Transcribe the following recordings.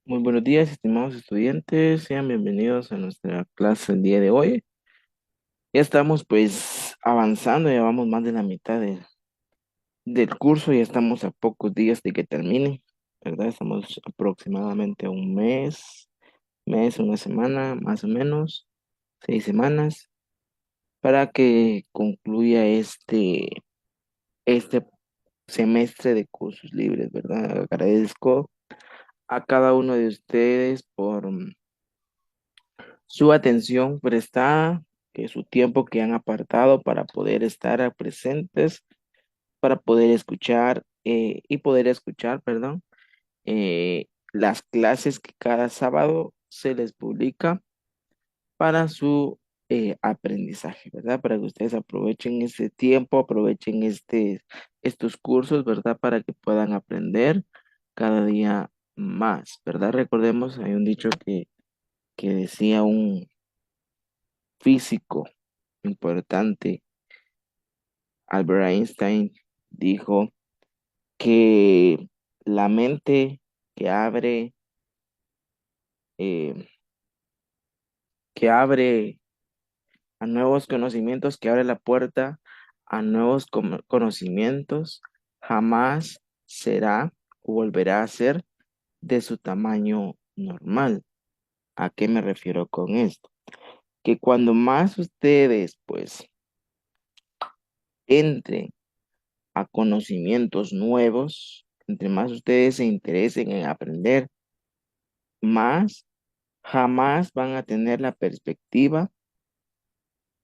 Muy buenos días, estimados estudiantes. Sean bienvenidos a nuestra clase el día de hoy. Ya estamos pues avanzando, ya vamos más de la mitad del curso, ya estamos a pocos días de que termine, ¿verdad? Estamos aproximadamente a un mes, una semana, más o menos, 6 semanas, para que concluya este semestre de cursos libres, ¿verdad? Agradezco a cada uno de ustedes por su atención prestada, su tiempo que han apartado para poder estar presentes, para poder escuchar y poder escuchar, perdón, las clases que cada sábado se les publica para su aprendizaje, ¿verdad? Para que ustedes aprovechen ese tiempo, aprovechen estos cursos, ¿verdad? Para que puedan aprender cada día más, ¿verdad? Recordemos, hay un dicho que decía un físico importante, Albert Einstein, dijo que la mente que abre, eh, que abre a nuevos conocimientos, que abre la puerta a nuevos conocimientos, jamás será o volverá a ser de su tamaño normal. ¿A qué me refiero con esto? Que cuando más ustedes pues entren a conocimientos nuevos, entre más ustedes se interesen en aprender, más jamás van a tener la perspectiva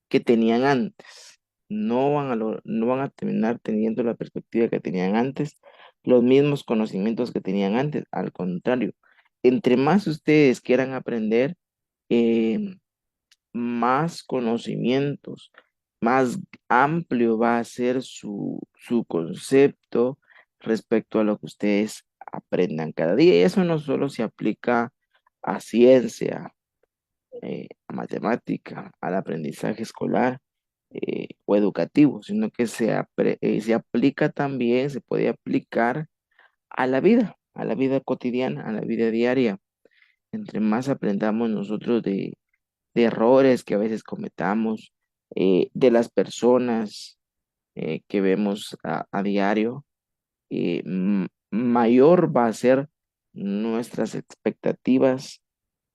que tenían antes. No van a terminar teniendo la perspectiva que tenían antes, los mismos conocimientos que tenían antes. Al contrario, entre más ustedes quieran aprender, eh, más conocimientos, más amplio va a ser su concepto respecto a lo que ustedes aprendan cada día. Y eso no solo se aplica a ciencia, a matemática, al aprendizaje escolar o educativo, sino que se aplica también, se puede aplicar a la vida cotidiana, a la vida diaria. Entre más aprendamos nosotros de errores que a veces cometamos, de las personas que vemos a diario, mayor va a ser nuestras expectativas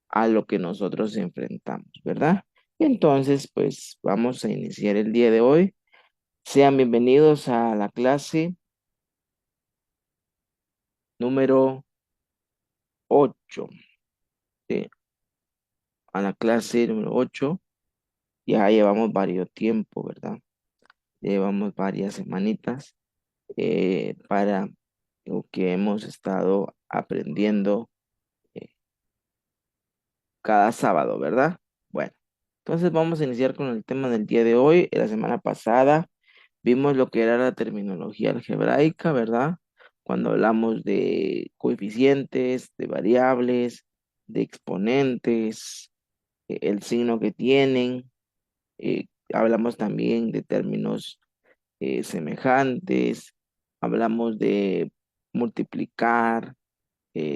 a lo que nosotros enfrentamos, ¿verdad? Entonces, pues vamos a iniciar el día de hoy. Sean bienvenidos a la clase número 8, ¿sí? A la clase número 8. Ya llevamos varios tiempo, ¿verdad? Llevamos varias semanitas para lo que hemos estado aprendiendo eh, cada sábado, ¿verdad? Bueno, entonces vamos a iniciar con el tema del día de hoy. La semana pasada vimos lo que era la terminología algebraica, ¿verdad? Cuando hablamos de coeficientes, de variables, de exponentes, el signo que tienen. Hablamos también de términos semejantes, hablamos de multiplicar,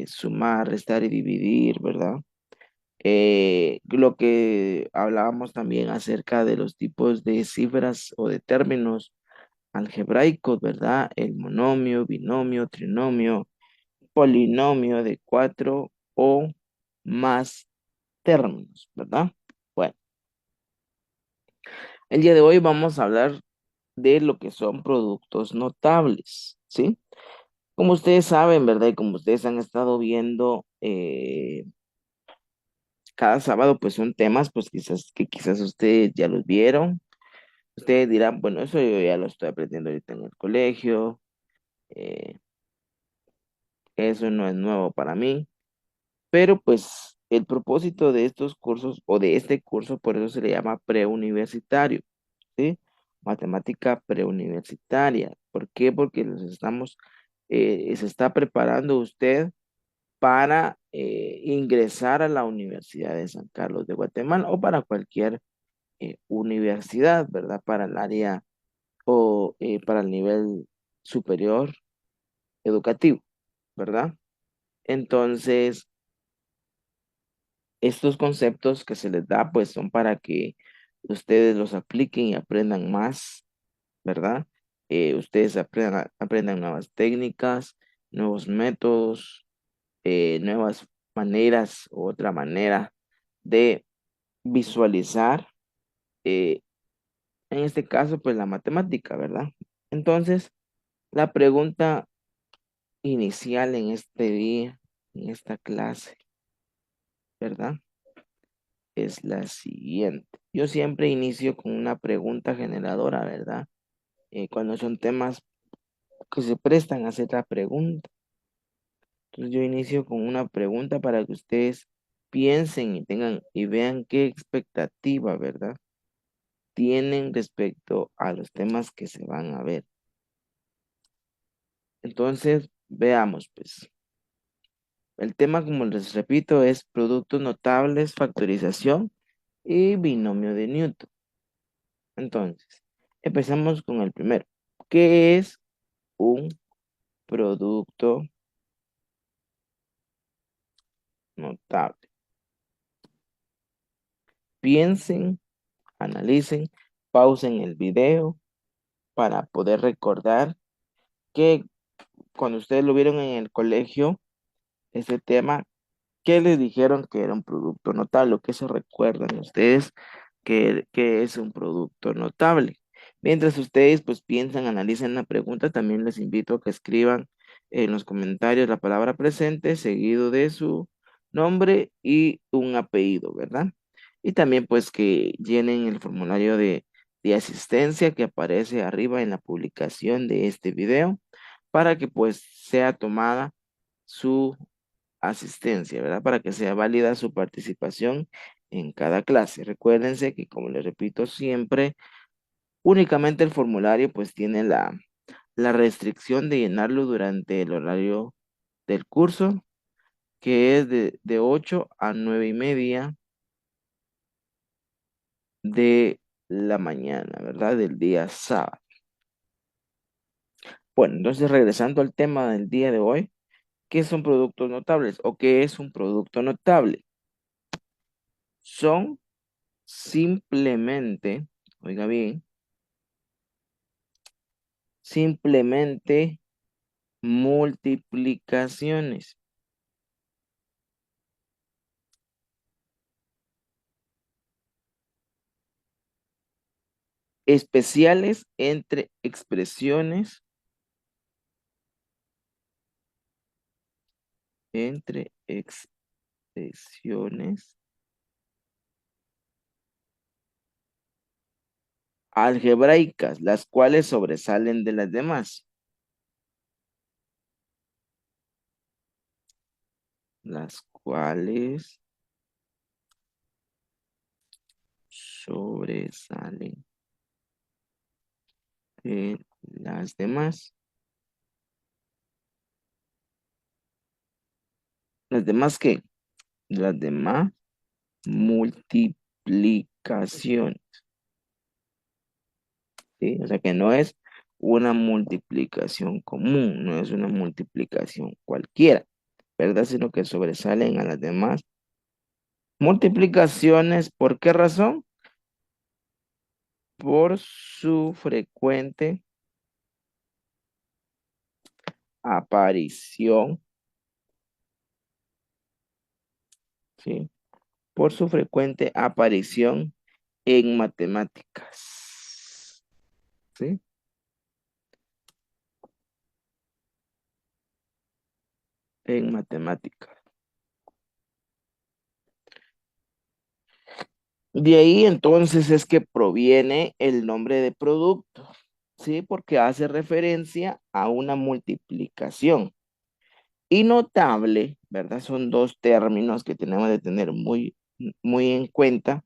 sumar, restar y dividir, ¿verdad? Lo que hablábamos también acerca de los tipos de cifras o de términos algebraicos, ¿verdad? El monomio, binomio, trinomio, polinomio de cuatro o más términos, ¿verdad? Bueno, el día de hoy vamos a hablar de lo que son productos notables, ¿sí? Como ustedes saben, ¿verdad? Y como ustedes han estado viendo cada sábado, pues son temas, pues quizás ustedes ya los vieron. Ustedes dirán, bueno, eso yo ya lo estoy aprendiendo ahorita en el colegio, eh, eso no es nuevo para mí, pero pues el propósito de estos cursos o de este curso, por eso se le llama preuniversitario, ¿sí? Matemática preuniversitaria. ¿Por qué? Porque se está preparando usted para ingresar a la Universidad de San Carlos de Guatemala o para cualquier universidad, ¿verdad? Para el área o para el nivel superior educativo, ¿verdad? Entonces, estos conceptos que se les da, pues son para que ustedes los apliquen y aprendan más, ¿verdad? Ustedes aprendan nuevas técnicas, nuevos métodos, nuevas maneras u otra manera de visualizar, eh, en este caso, pues la matemática, ¿verdad? Entonces, la pregunta inicial en este día, en esta clase, ¿verdad? Es la siguiente. Yo siempre inicio con una pregunta generadora, ¿verdad? Cuando son temas que se prestan a hacer la pregunta. Entonces yo inicio con una pregunta para que ustedes piensen y tengan y vean qué expectativa, ¿verdad? Tienen respecto a los temas que se van a ver. Entonces, veamos, pues. El tema, como les repito, es productos notables, factorización y binomio de Newton. Entonces, empezamos con el primero. ¿Qué es un producto notable? Piensen, analicen, pausen el video para poder recordar que cuando ustedes lo vieron en el colegio, ese tema, ¿qué les dijeron que era un producto notable? ¿O qué se recuerdan ustedes que es un producto notable? Mientras ustedes pues piensan, analicen la pregunta, también les invito a que escriban en los comentarios la palabra presente seguido de su nombre y un apellido, ¿verdad? Y también pues que llenen el formulario de asistencia que aparece arriba en la publicación de este video para que pues sea tomada su asistencia, ¿verdad? Para que sea válida su participación en cada clase. Recuérdense que, como les repito siempre, únicamente el formulario pues tiene la restricción de llenarlo durante el horario del curso, que es de 8 a 9:30 de la mañana, ¿verdad? Del día sábado. Bueno, entonces regresando al tema del día de hoy, ¿qué son productos notables o qué es un producto notable? Son simplemente, oiga bien, simplemente multiplicaciones especiales entre expresiones algebraicas, las cuales sobresalen de las demás, las cuales sobresalen de las demás. ¿Las demás qué? Las demás multiplicación, ¿sí? O sea que no es una multiplicación común, no es una multiplicación cualquiera, ¿verdad? Sino que sobresalen a las demás multiplicaciones. ¿Por qué razón? Por su frecuente aparición, ¿sí? Por su frecuente aparición en matemáticas, ¿sí? En matemáticas. De ahí entonces es que proviene el nombre de producto, ¿sí? Porque hace referencia a una multiplicación. Y notable, ¿verdad? Son dos términos que tenemos de tener muy en cuenta,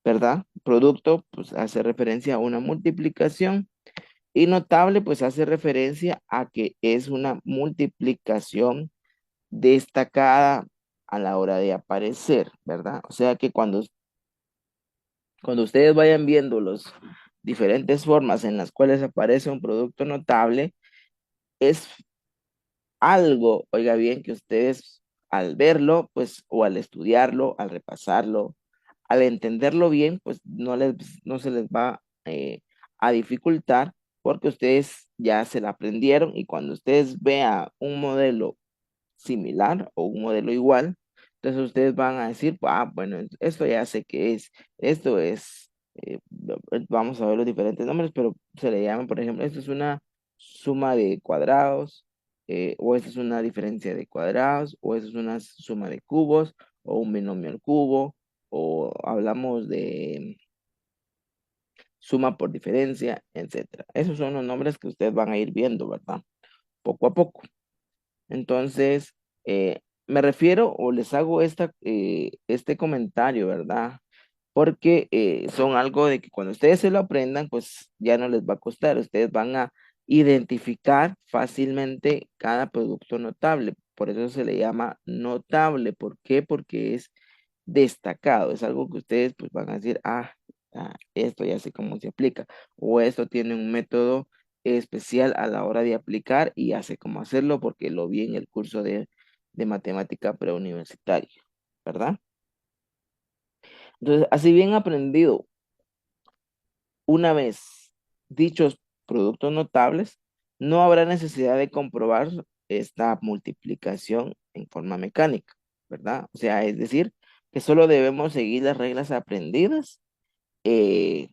¿verdad? Producto, pues hace referencia a una multiplicación. Y notable, pues hace referencia a que es una multiplicación destacada a la hora de aparecer, ¿verdad? O sea que cuando ustedes vayan viendo las diferentes formas en las cuales aparece un producto notable, es algo, oiga bien, que ustedes al verlo, pues, o al estudiarlo, al repasarlo, al entenderlo bien, pues no se les va a dificultar porque ustedes ya se la aprendieron y cuando ustedes vean un modelo similar o un modelo igual, entonces ustedes van a decir, ah, bueno, esto ya sé qué es, esto es, vamos a ver los diferentes nombres, pero se le llama, por ejemplo, esto es una suma de cuadrados, o esto es una diferencia de cuadrados, o esto es una suma de cubos, o un binomio al cubo, o hablamos de suma por diferencia, etcétera. Esos son los nombres que ustedes van a ir viendo, ¿verdad? Poco a poco. Entonces, me refiero o les hago este comentario, ¿verdad? Porque son algo de que cuando ustedes se lo aprendan, pues ya no les va a costar. Ustedes van a identificar fácilmente cada producto notable. Por eso se le llama notable. ¿Por qué? Porque es destacado. Es algo que ustedes pues van a decir, esto ya sé cómo se aplica. O esto tiene un método especial a la hora de aplicar y ya sé cómo hacerlo porque lo vi en el curso de matemática preuniversitaria, ¿verdad? Entonces, así bien aprendido una vez dichos productos notables, no habrá necesidad de comprobar esta multiplicación en forma mecánica, ¿verdad? O sea, es decir, que solo debemos seguir las reglas aprendidas eh,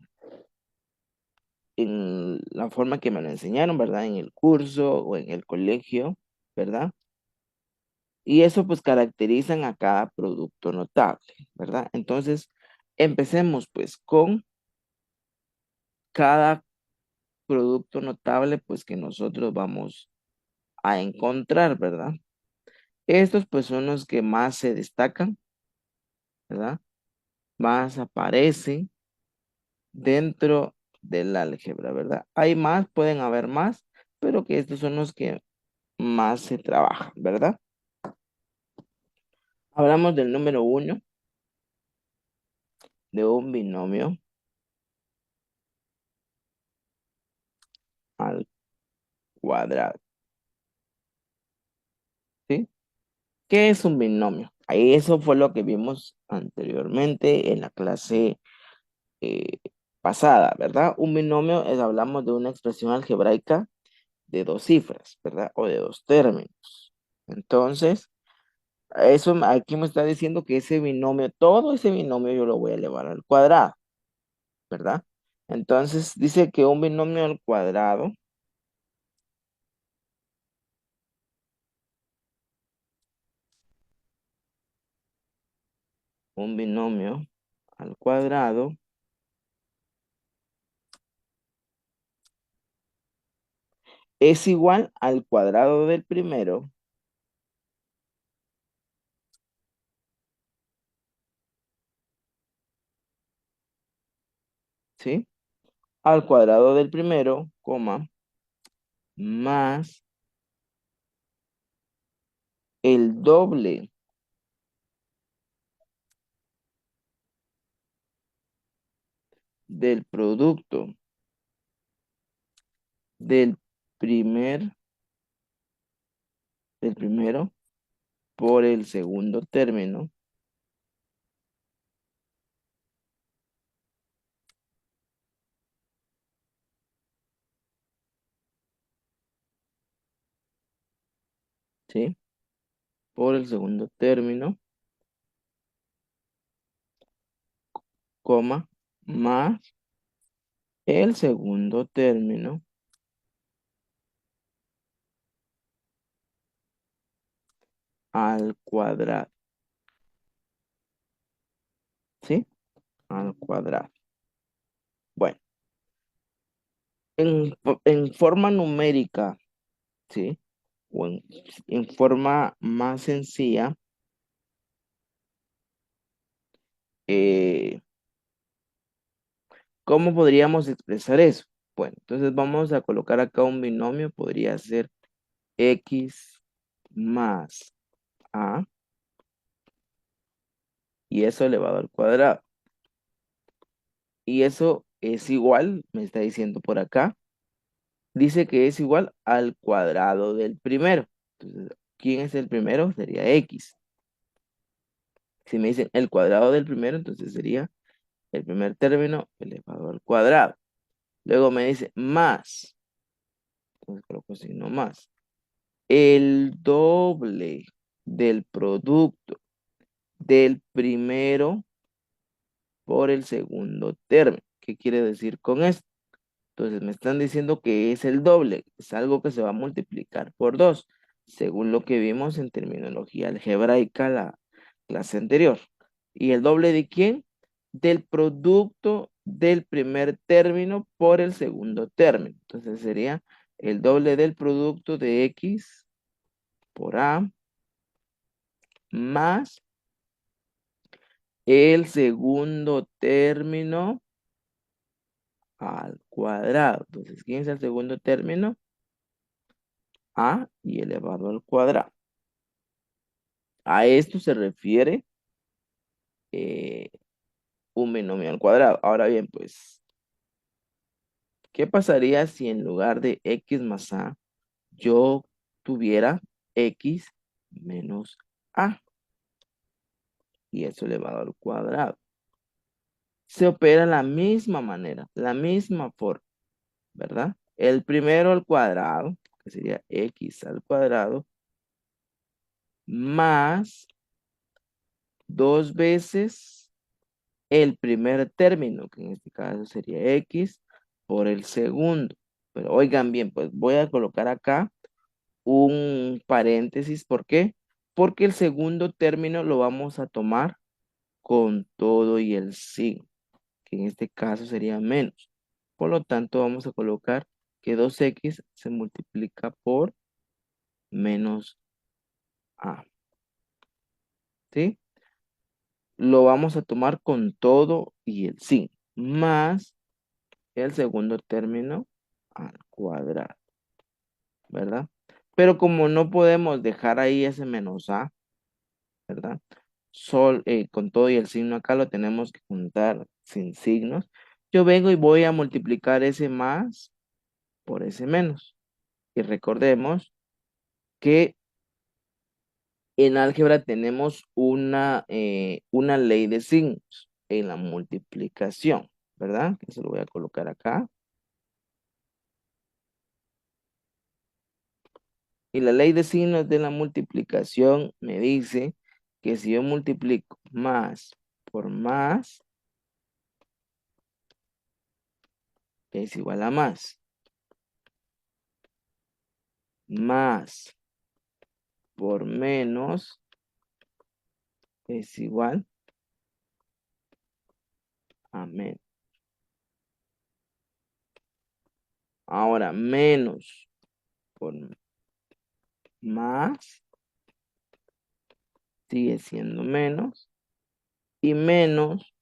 en la forma que me lo enseñaron, ¿verdad? En el curso o en el colegio, ¿verdad? Y eso pues caracterizan a cada producto notable, ¿verdad? Entonces, empecemos pues con cada producto notable pues que nosotros vamos a encontrar, ¿verdad? Estos pues son los que más se destacan, ¿verdad? Más aparecen dentro del álgebra, ¿verdad? Hay más, pueden haber más, pero que estos son los que más se trabajan, ¿verdad? Hablamos del número uno, de un binomio al cuadrado, ¿sí? ¿Qué es un binomio? Ahí eso fue lo que vimos anteriormente en la clase eh, pasada, ¿verdad? Un binomio es, hablamos de una expresión algebraica de dos cifras, ¿verdad? O de dos términos. Entonces, eso aquí me está diciendo que ese binomio, todo ese binomio yo lo voy a elevar al cuadrado, ¿verdad? Entonces, dice que un binomio al cuadrado es igual al cuadrado del primero, ¿sí? Al cuadrado del primero, coma, más el doble del producto del primer, del primero por el segundo término, ¿sí? Por el segundo término, coma, más el segundo término al cuadrado, ¿sí? Al cuadrado. Bueno, en forma numérica, ¿sí? O en forma más sencilla, eh, ¿cómo podríamos expresar eso? Bueno, entonces vamos a colocar acá un binomio, podría ser x más a y eso elevado al cuadrado. Y eso es igual, me está diciendo por acá, dice que es igual al cuadrado del primero. Entonces, ¿quién es el primero? Sería x. Si me dicen el cuadrado del primero, entonces sería el primer término elevado al cuadrado. Luego me dice más, entonces coloco signo más. El doble del producto del primero por el segundo término. ¿Qué quiere decir con esto? Entonces me están diciendo que es el doble, es algo que se va a multiplicar por 2, según lo que vimos en terminología algebraica la clase anterior. ¿Y el doble de quién? Del producto del primer término por el segundo término. Entonces sería el doble del producto de X por A más el segundo término al cuadrado. Entonces, ¿quién es el segundo término? A y elevado al cuadrado. A esto se refiere eh, un binomio al cuadrado. Ahora bien, pues, ¿qué pasaría si en lugar de X más A yo tuviera X menos A y eso elevado al cuadrado? Se opera de la misma manera, la misma forma, ¿verdad? El primero al cuadrado, que sería X al cuadrado, más dos veces el primer término, que en este caso sería X por el segundo. Pero oigan bien, pues voy a colocar acá un paréntesis. ¿Por qué? Porque el segundo término lo vamos a tomar con todo y el signo, que en este caso sería menos. Por lo tanto, vamos a colocar que 2X se multiplica por menos A. ¿Sí? Lo vamos a tomar con todo y el signo, más el segundo término al cuadrado, ¿verdad? Pero como no podemos dejar ahí ese menos A, ¿verdad? Con todo y el signo acá lo tenemos que juntar sin signos. Yo vengo y voy a multiplicar ese más por ese menos. Y recordemos que en álgebra tenemos una ley de signos en la multiplicación, ¿verdad? Eso lo voy a colocar acá. Y la ley de signos de la multiplicación me dice que si yo multiplico más por más, es igual a más. Más por menos es igual a menos. Ahora, menos por más sigue siendo menos. Y menos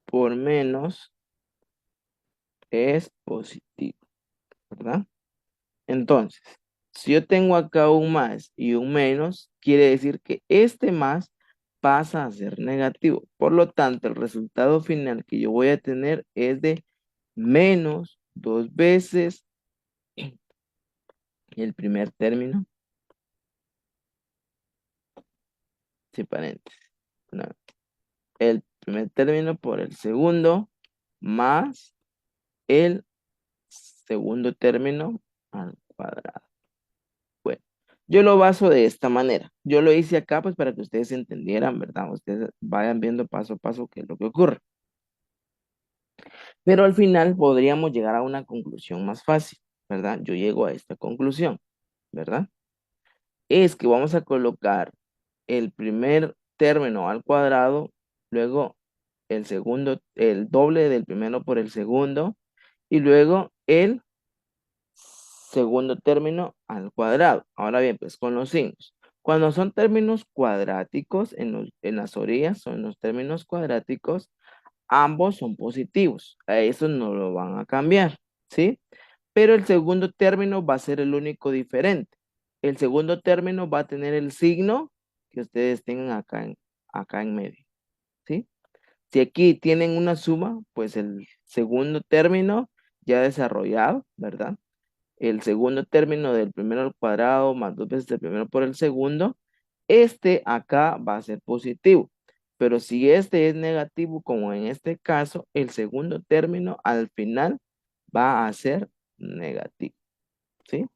por menos es positivo, ¿verdad? Entonces, si yo tengo acá un más y un menos, quiere decir que este más pasa a ser negativo. Por lo tanto, el resultado final que yo voy a tener es de menos dos veces el primer término, sin paréntesis. No, el primer término por el segundo más el segundo término al cuadrado. Bueno, yo lo baso de esta manera. Yo lo hice acá pues para que ustedes entendieran, ¿verdad? Ustedes vayan viendo paso a paso qué es lo que ocurre. Pero al final podríamos llegar a una conclusión más fácil, ¿verdad? Yo llego a esta conclusión, ¿verdad? Es que vamos a colocar el primer término al cuadrado, luego el segundo, el doble del primero por el segundo, y luego el segundo término al cuadrado. Ahora bien, pues con los signos. Cuando son términos cuadráticos, en las orillas son los términos cuadráticos, ambos son positivos. A eso no lo van a cambiar, ¿sí? Pero el segundo término va a ser el único diferente. El segundo término va a tener el signo que ustedes tengan acá en medio, ¿sí? Si aquí tienen una suma, pues el segundo término ya desarrollado, ¿verdad? El segundo término del primero al cuadrado más dos veces el primero por el segundo, Este acá va a ser positivo. Pero si este es negativo, como en este caso, el segundo término al final va a ser negativo, ¿sí?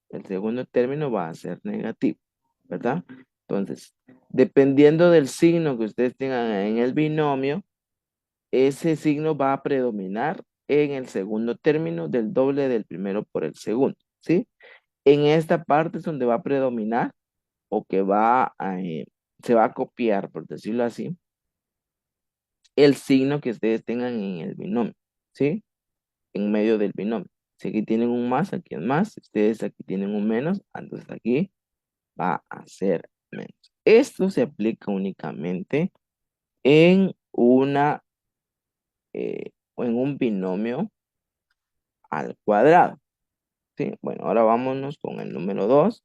El segundo término va a ser negativo, ¿verdad? Entonces, dependiendo del signo que ustedes tengan en el binomio, ese signo va a predominar en el segundo término del doble del primero por el segundo, ¿sí? En esta parte es donde va a predominar o que se va a copiar, por decirlo así, el signo que ustedes tengan en el binomio, ¿sí? En medio del binomio. Si aquí tienen un más, aquí es más. Si ustedes aquí tienen un menos, entonces aquí va a ser menos. Esto se aplica únicamente en o en un binomio al cuadrado, ¿sí? Bueno, ahora vámonos con el número 2.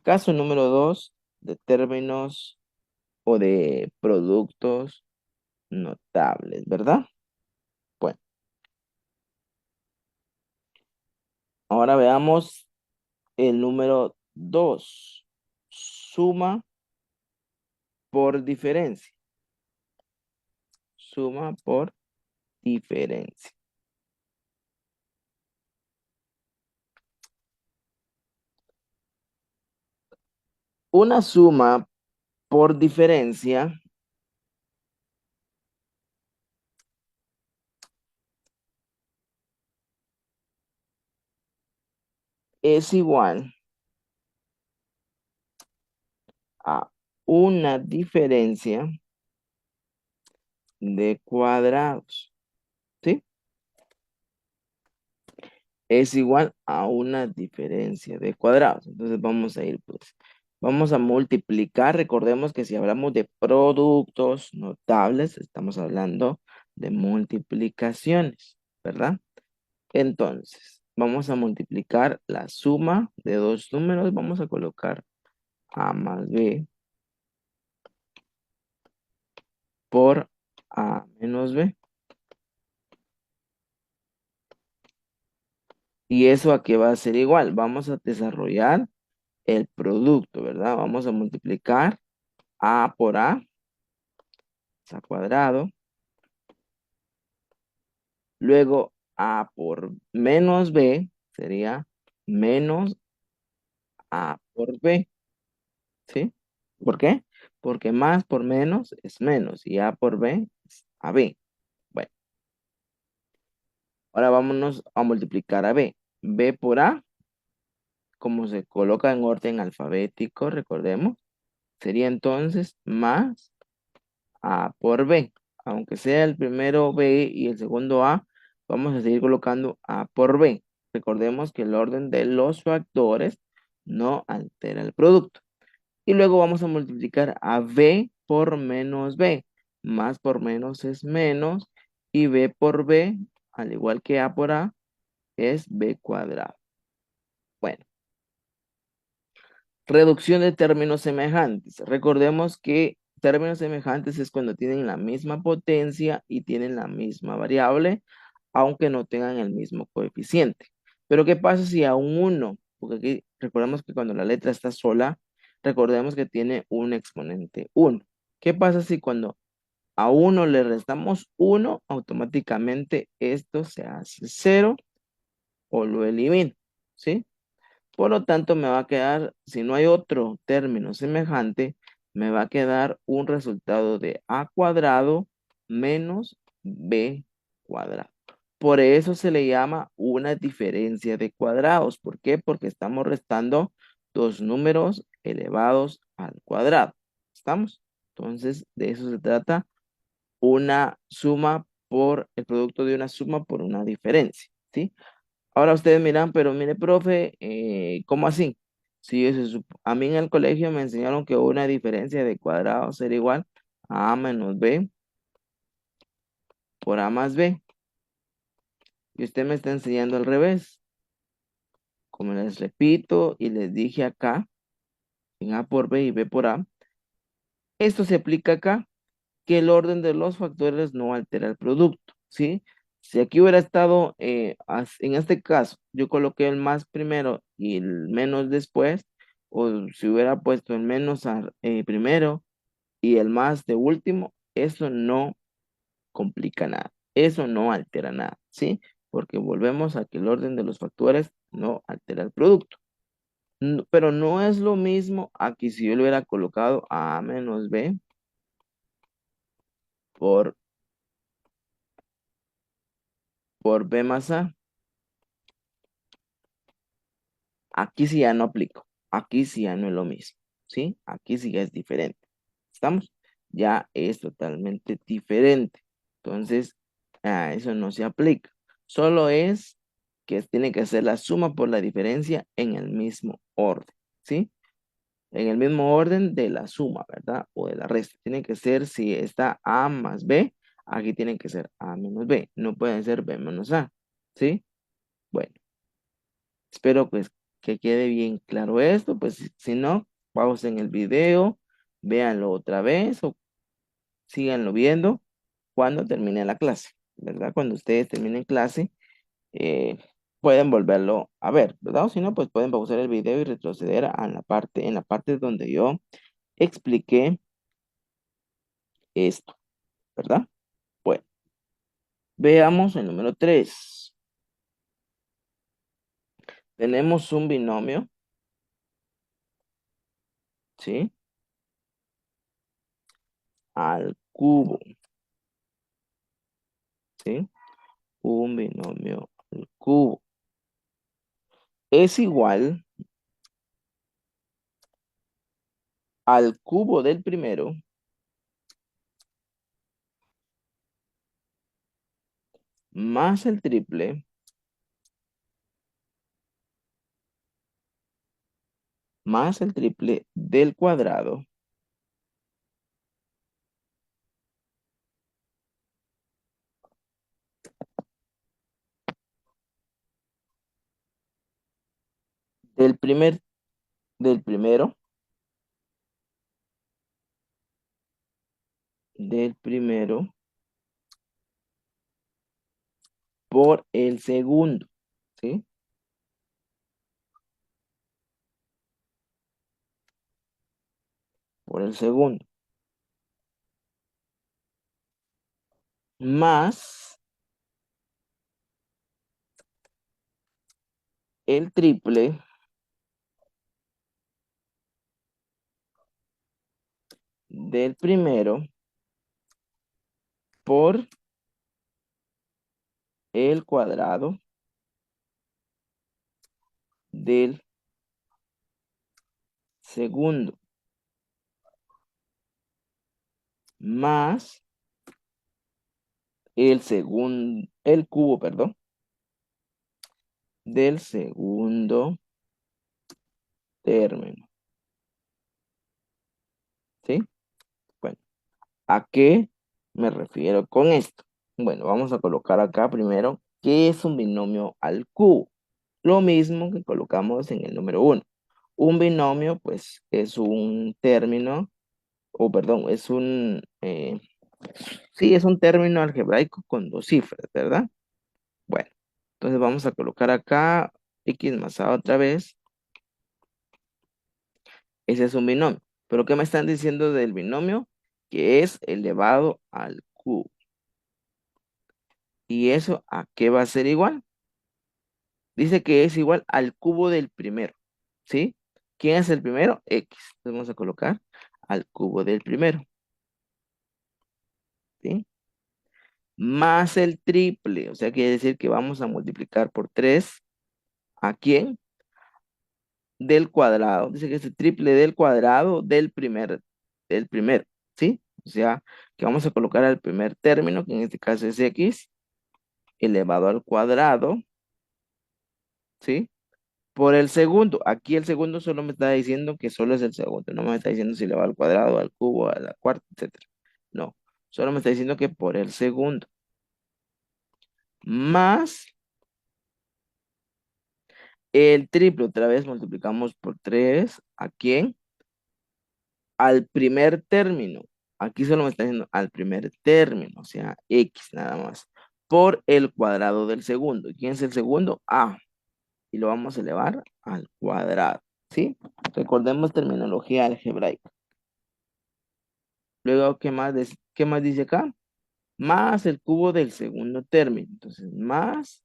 Caso número 2 de términos o de productos notables, ¿verdad? Bueno, ahora veamos el número 2. Suma por diferencia. Suma por diferencia. Una suma por diferencia es igual a una diferencia de cuadrados, ¿sí? Es igual a una diferencia de cuadrados. Entonces vamos a ir, pues, vamos a multiplicar. Recordemos que si hablamos de productos notables, estamos hablando de multiplicaciones, ¿verdad? Entonces, vamos a multiplicar la suma de dos números. Vamos a colocar A más B por A menos B. Y eso aquí va a ser igual. Vamos a desarrollar el producto, ¿verdad? Vamos a multiplicar A por A, a cuadrado. Luego A por menos B sería menos A por B, ¿sí? ¿Por qué? Porque más por menos es menos y A por B es AB. Bueno, ahora vámonos a multiplicar a B. B por A, como se coloca en orden alfabético, recordemos, sería entonces más A por B. Aunque sea el primero B y el segundo A, vamos a seguir colocando A por B. Recordemos que el orden de los factores no altera el producto. Y luego vamos a multiplicar a B por menos B. Más por menos es menos. Y B por B, al igual que A por A, es B cuadrado. Bueno, reducción de términos semejantes. Recordemos que términos semejantes es cuando tienen la misma potencia y tienen la misma variable, aunque no tengan el mismo coeficiente. Pero ¿qué pasa si a un 1? Porque aquí recordemos que cuando la letra está sola, recordemos que tiene un exponente 1. ¿Qué pasa si cuando a 1 le restamos 1, automáticamente esto se hace 0 o lo elimino? ¿Sí? Por lo tanto, me va a quedar, si no hay otro término semejante, me va a quedar un resultado de A cuadrado menos B cuadrado. Por eso se le llama una diferencia de cuadrados. ¿Por qué? Porque estamos restando dos números elevados al cuadrado. ¿Estamos? Entonces, de eso se trata una suma por el producto de una suma por una diferencia. ¿Sí? Ahora ustedes miran, pero mire, profe, ¿cómo así? Si a mí en el colegio me enseñaron que una diferencia de cuadrados era igual a menos B por A más B. Y usted me está enseñando al revés. Como les repito y les dije acá, en A por B y B por A, esto se aplica acá, que el orden de los factores no altera el producto, ¿sí? Si aquí hubiera estado, en este caso, yo coloqué el más primero y el menos después, o si hubiera puesto el menos primero y el más de último, eso no complica nada, eso no altera nada, ¿sí? Porque volvemos a que el orden de los factores no altera el producto. Pero no es lo mismo aquí si yo le hubiera colocado a menos b por, por b más a. Aquí sí ya no aplico. Aquí sí ya no es lo mismo. ¿Sí? Aquí sí ya es diferente. ¿Estamos? Ya es totalmente diferente. Entonces, eso no se aplica. Solo es que tiene que hacer la suma por la diferencia en el mismo orden. ¿Sí? En el mismo orden de la suma, ¿verdad? O de la resta. Tiene que ser, si está A más B, aquí tiene que ser A menos B. No puede ser B menos A. ¿Sí? Bueno. Espero pues que quede bien claro esto, pues si no, pausen el video, véanlo otra vez o síganlo viendo cuando termine la clase, ¿verdad? Cuando ustedes terminen clase, eh, pueden volverlo a ver, ¿verdad? O si no, pues pueden pausar el video y retroceder en la parte donde yo expliqué esto, ¿verdad? Bueno, veamos el número 3. Tenemos un binomio, ¿sí? Al cubo, ¿sí? Un binomio al cubo. Es igual al cubo del primero más el triple más el triple del cuadrado del primer del primero del primero por el segundo, ¿sí? Por el segundo más el triple del primero por el cuadrado del segundo más el cubo, perdón, del segundo término, ¿sí? Bueno, ¿a qué me refiero con esto? Bueno, vamos a colocar acá primero qué es un binomio al cubo. Lo mismo que colocamos en el número uno. Un binomio, pues, es un término, o perdón, sí, es un término algebraico con dos cifras, ¿verdad? Bueno, entonces vamos a colocar acá x más a otra vez. Ese es un binomio. ¿Pero qué me están diciendo del binomio? Que es elevado al cubo. ¿Y eso a qué va a ser igual? Dice que es igual al cubo del primero, ¿sí? ¿Quién es el primero? X. Entonces vamos a colocar al cubo del primero, ¿sí? Más el triple, o sea, quiere decir que vamos a multiplicar por 3. ¿A quién? Del cuadrado. Dice que es el triple del cuadrado del primero, ¿sí? O sea, que vamos a colocar al primer término, que en este caso es X, elevado al cuadrado, ¿sí? Por el segundo. Aquí el segundo solo me está diciendo que solo es el segundo. No me está diciendo si le va al cuadrado, al cubo, a la cuarta, etcétera. No. Solo me está diciendo que por el segundo. Más el triple. Otra vez multiplicamos por 3. ¿A quién? Al primer término. Aquí solo me está diciendo al primer término. O sea, X nada más. Por el cuadrado del segundo. ¿Quién es el segundo? A. Y lo vamos a elevar al cuadrado. ¿sí? Recordemos terminología algebraica. Luego, qué más dice acá? Más el cubo del segundo término. Entonces, más,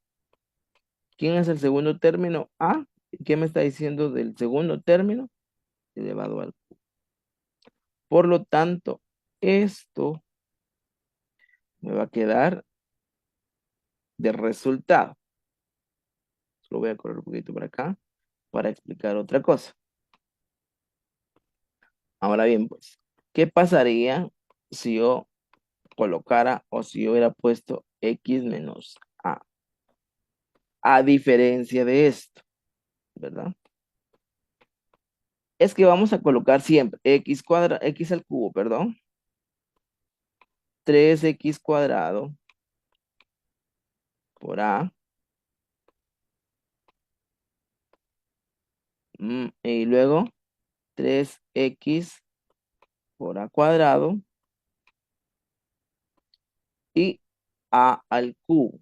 ¿quién es el segundo término? A. ¿Qué me está diciendo del segundo término? Elevado al cubo. Por lo tanto, esto me va a quedar de resultado. Lo voy a correr un poquito para acá para explicar otra cosa. Ahora bien, pues, ¿qué pasaría si yo colocara o si yo hubiera puesto x menos a? A diferencia de esto, ¿verdad? Es que vamos a colocar siempre x al cubo, perdón, 3x cuadrado por a, y luego 3x por a cuadrado y a al cubo.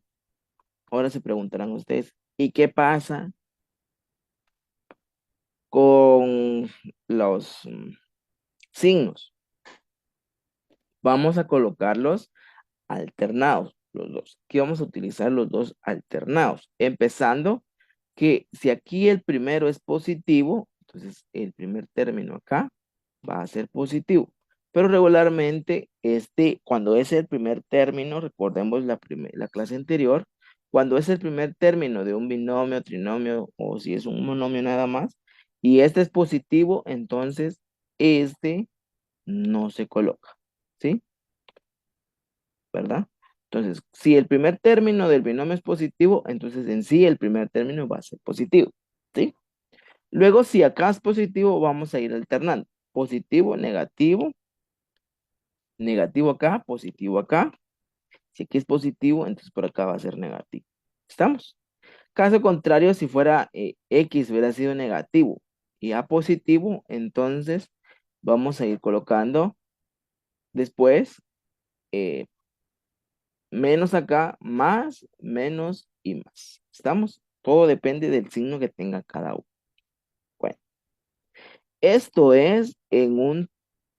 Ahora se preguntarán ustedes, ¿y qué pasa con los signos? Vamos a colocarlos alternados, los dos. Aquí vamos a utilizar los dos alternados, empezando que si aquí el primero es positivo, entonces el primer término acá va a ser positivo. Pero regularmente, cuando es el primer término, recordemos la clase anterior, cuando es el primer término de un binomio, trinomio o si es un monomio nada más, y este es positivo, entonces este no se coloca, ¿sí? ¿Verdad? Entonces, si el primer término del binomio es positivo, entonces en sí el primer término va a ser positivo, ¿sí? Luego, si acá es positivo, vamos a ir alternando. Positivo, negativo, negativo acá, positivo acá. Si aquí es positivo, entonces por acá va a ser negativo. ¿Estamos? Caso contrario, si fuera X hubiera sido negativo y A positivo, entonces vamos a ir colocando después eh, menos acá, más, menos y más. ¿Estamos? Todo depende del signo que tenga cada uno. Bueno, esto es en un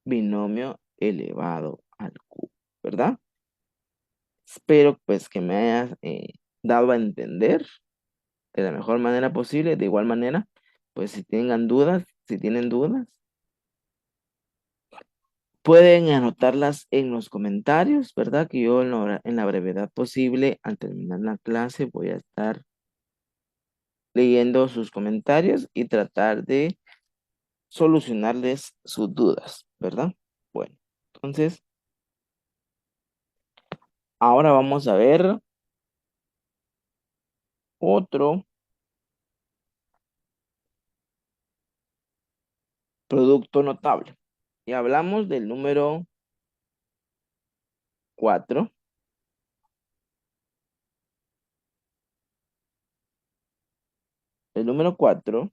binomio elevado al cubo, ¿verdad? Espero pues que me hayas dado a entender de la mejor manera posible. De igual manera, pues si tienen dudas, pueden anotarlas en los comentarios, ¿verdad? Que yo en la brevedad posible, al terminar la clase, voy a estar leyendo sus comentarios y tratar de solucionarles sus dudas, ¿verdad? Bueno, entonces, ahora vamos a ver otro producto notable. Y hablamos del número 4. El número 4,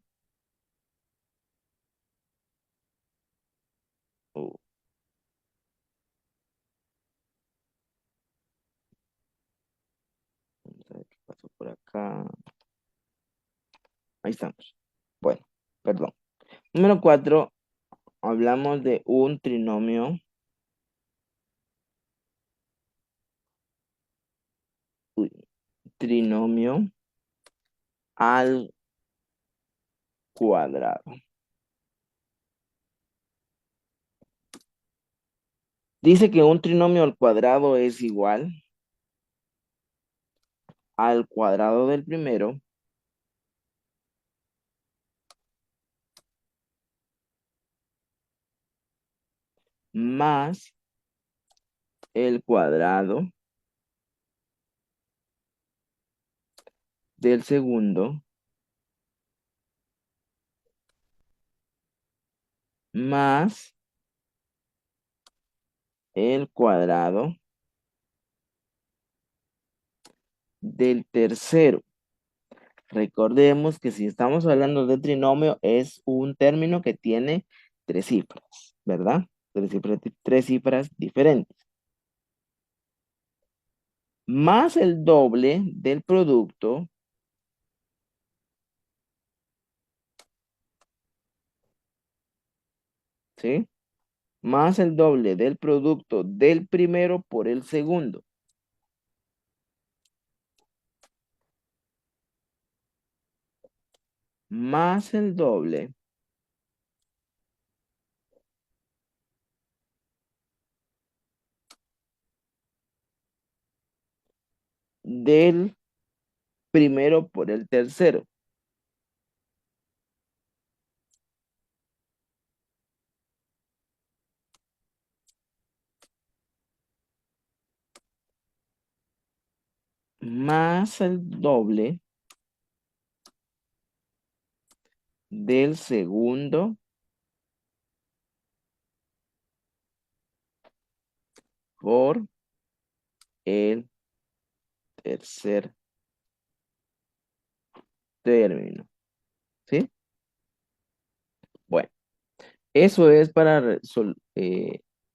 vamos a ver qué pasó por acá. Ahí estamos. Bueno, perdón. Número 4, hablamos de un trinomio al cuadrado. Dice que un trinomio al cuadrado es igual al cuadrado del primero más el cuadrado del segundo más el cuadrado del tercero. Recordemos que si estamos hablando de trinomio es un término que tiene tres cifras, ¿verdad? Tres cifras diferentes. Más el doble del producto ¿sí? Más el doble del producto del primero por el segundo. Más el doble del primero por el tercero. Más el doble del segundo por el tercer término. ¿Sí? Bueno, eso es para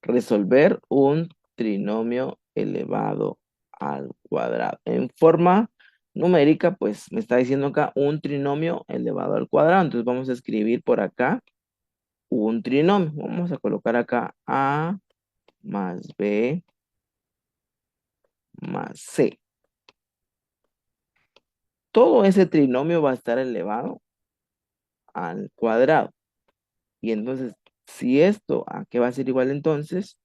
resolver un trinomio elevado al cuadrado. En forma numérica, pues me está diciendo acá un trinomio elevado al cuadrado. Entonces vamos a escribir por acá un trinomio. Vamos a colocar acá A más B más C. Todo ese trinomio va a estar elevado al cuadrado. Y entonces, si esto, ¿a qué va a ser igual entonces?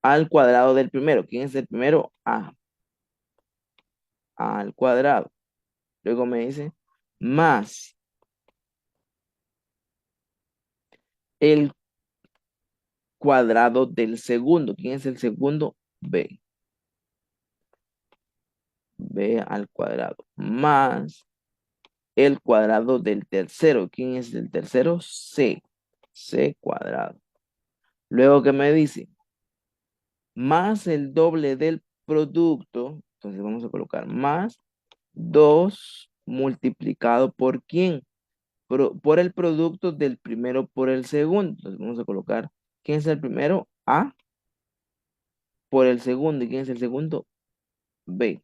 Al cuadrado del primero. ¿Quién es el primero? A al cuadrado. Luego me dice más el cuadrado del segundo. ¿Quién es el segundo? B. B al cuadrado. Más el cuadrado del tercero. ¿Quién es el tercero? C. C cuadrado. Luego que me dice más el doble del producto. Entonces vamos a colocar más 2 multiplicado por quién? Por el producto del primero por el segundo. Entonces vamos a colocar, ¿quién es el primero? A por el segundo. ¿Y quién es el segundo? B.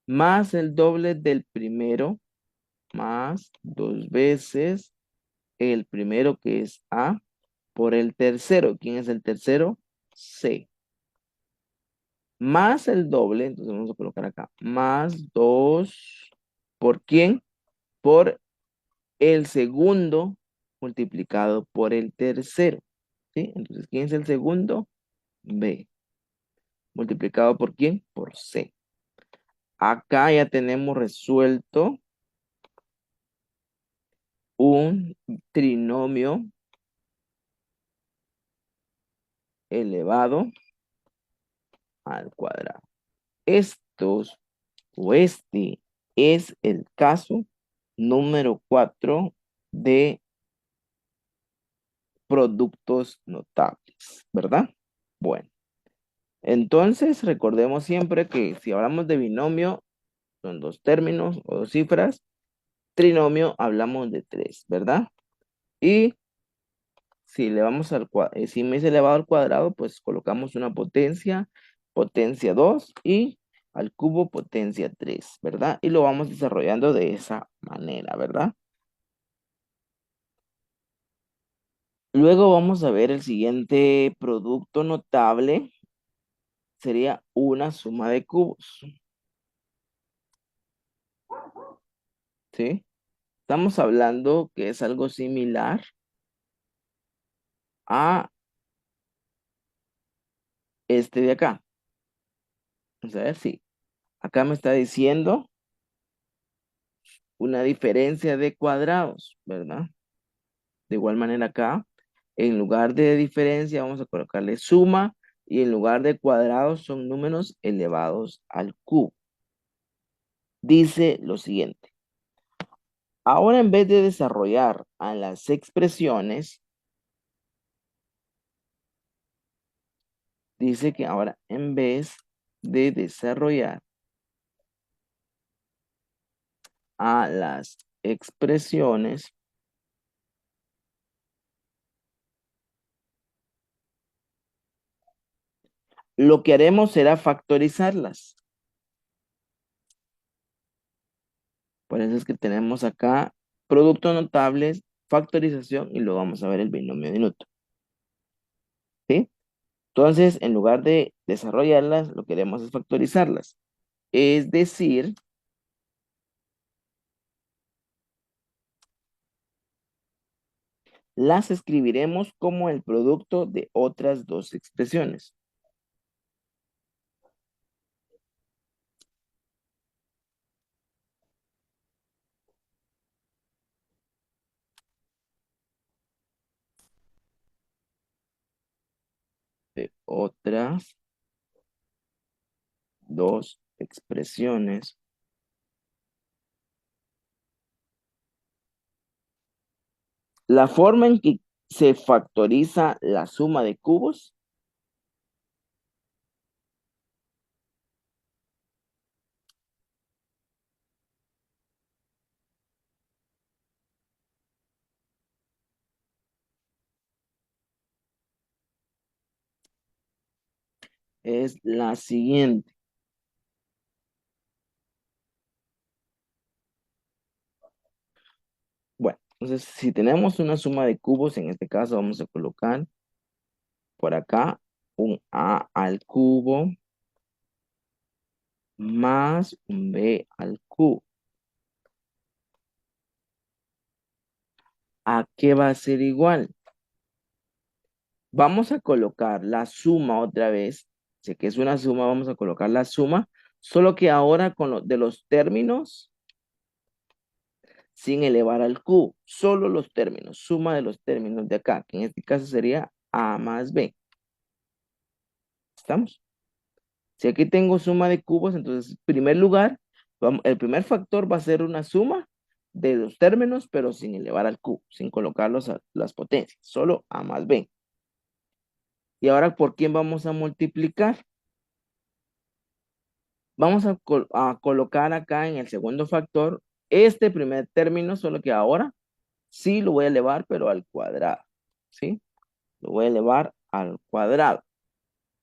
Más el doble del primero, más 2 veces el primero que es A por el tercero. ¿Quién es el tercero? C. Más el doble, entonces vamos a colocar acá, más 2, ¿por quién? Por el segundo multiplicado por el tercero, ¿sí? Entonces, ¿quién es el segundo? B. ¿Multiplicado por quién? Por C. Acá ya tenemos resuelto un trinomio elevado al cuadrado. Estos o este es el caso número 4 de productos notables, ¿verdad? Bueno, entonces recordemos siempre que si hablamos de binomio, son dos términos o dos cifras. Trinomio hablamos de tres, ¿verdad? Y si le vamos si me es elevado al cuadrado, pues colocamos una potencia 2 y al cubo potencia 3, ¿verdad? Y lo vamos desarrollando de esa manera, ¿verdad? Luego vamos a ver el siguiente producto notable, sería una suma de cubos, ¿sí? Estamos hablando que es algo similar a este de acá. Vamos a ver si acá me está diciendo una diferencia de cuadrados, ¿verdad? De igual manera acá, en lugar de diferencia vamos a colocarle suma y en lugar de cuadrados son números elevados al cubo. Dice lo siguiente. Ahora en vez de desarrollar a las expresiones, dice que ahora en vez de desarrollar a las expresiones, lo que haremos será factorizarlas. Por eso es que tenemos acá productos notables factorización y luego vamos a ver el binomio de Newton. ¿Sí? Entonces, en lugar de desarrollarlas, lo que queremos es factorizarlas. Es decir, las escribiremos como el producto de otras dos expresiones. De otras dos expresiones. La forma en que se factoriza la suma de cubos es la siguiente. Bueno, entonces si tenemos una suma de cubos, en este caso vamos a colocar por acá un a al cubo más un b al cubo. ¿A qué va a ser igual? Vamos a colocar la suma otra vez. Sé que es una suma, vamos a colocar la suma, solo que ahora con de los términos sin elevar al cubo. Solo los términos, suma de los términos de acá, que en este caso sería a más b. ¿Estamos? Si aquí tengo suma de cubos, entonces, en primer lugar, el primer factor va a ser una suma de los términos, pero sin elevar al cubo, sin colocarlos a las potencias, solo a más b. Y ahora, ¿por quién vamos a multiplicar? Vamos a colocar acá en el segundo factor este primer término, solo que ahora sí lo voy a elevar, pero al cuadrado, ¿sí? Lo voy a elevar al cuadrado.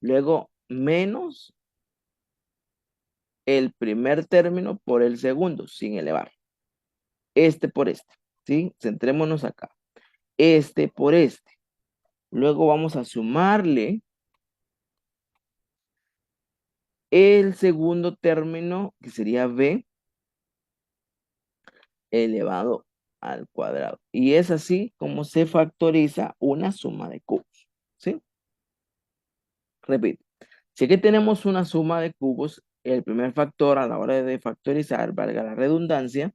Luego, menos el primer término por el segundo, sin elevar. Este por este, ¿sí? Centrémonos acá. Este por este. Luego vamos a sumarle el segundo término, que sería b, elevado al cuadrado. Y es así como se factoriza una suma de cubos, ¿sí? Repito, si aquí tenemos una suma de cubos, el primer factor a la hora de factorizar, valga la redundancia,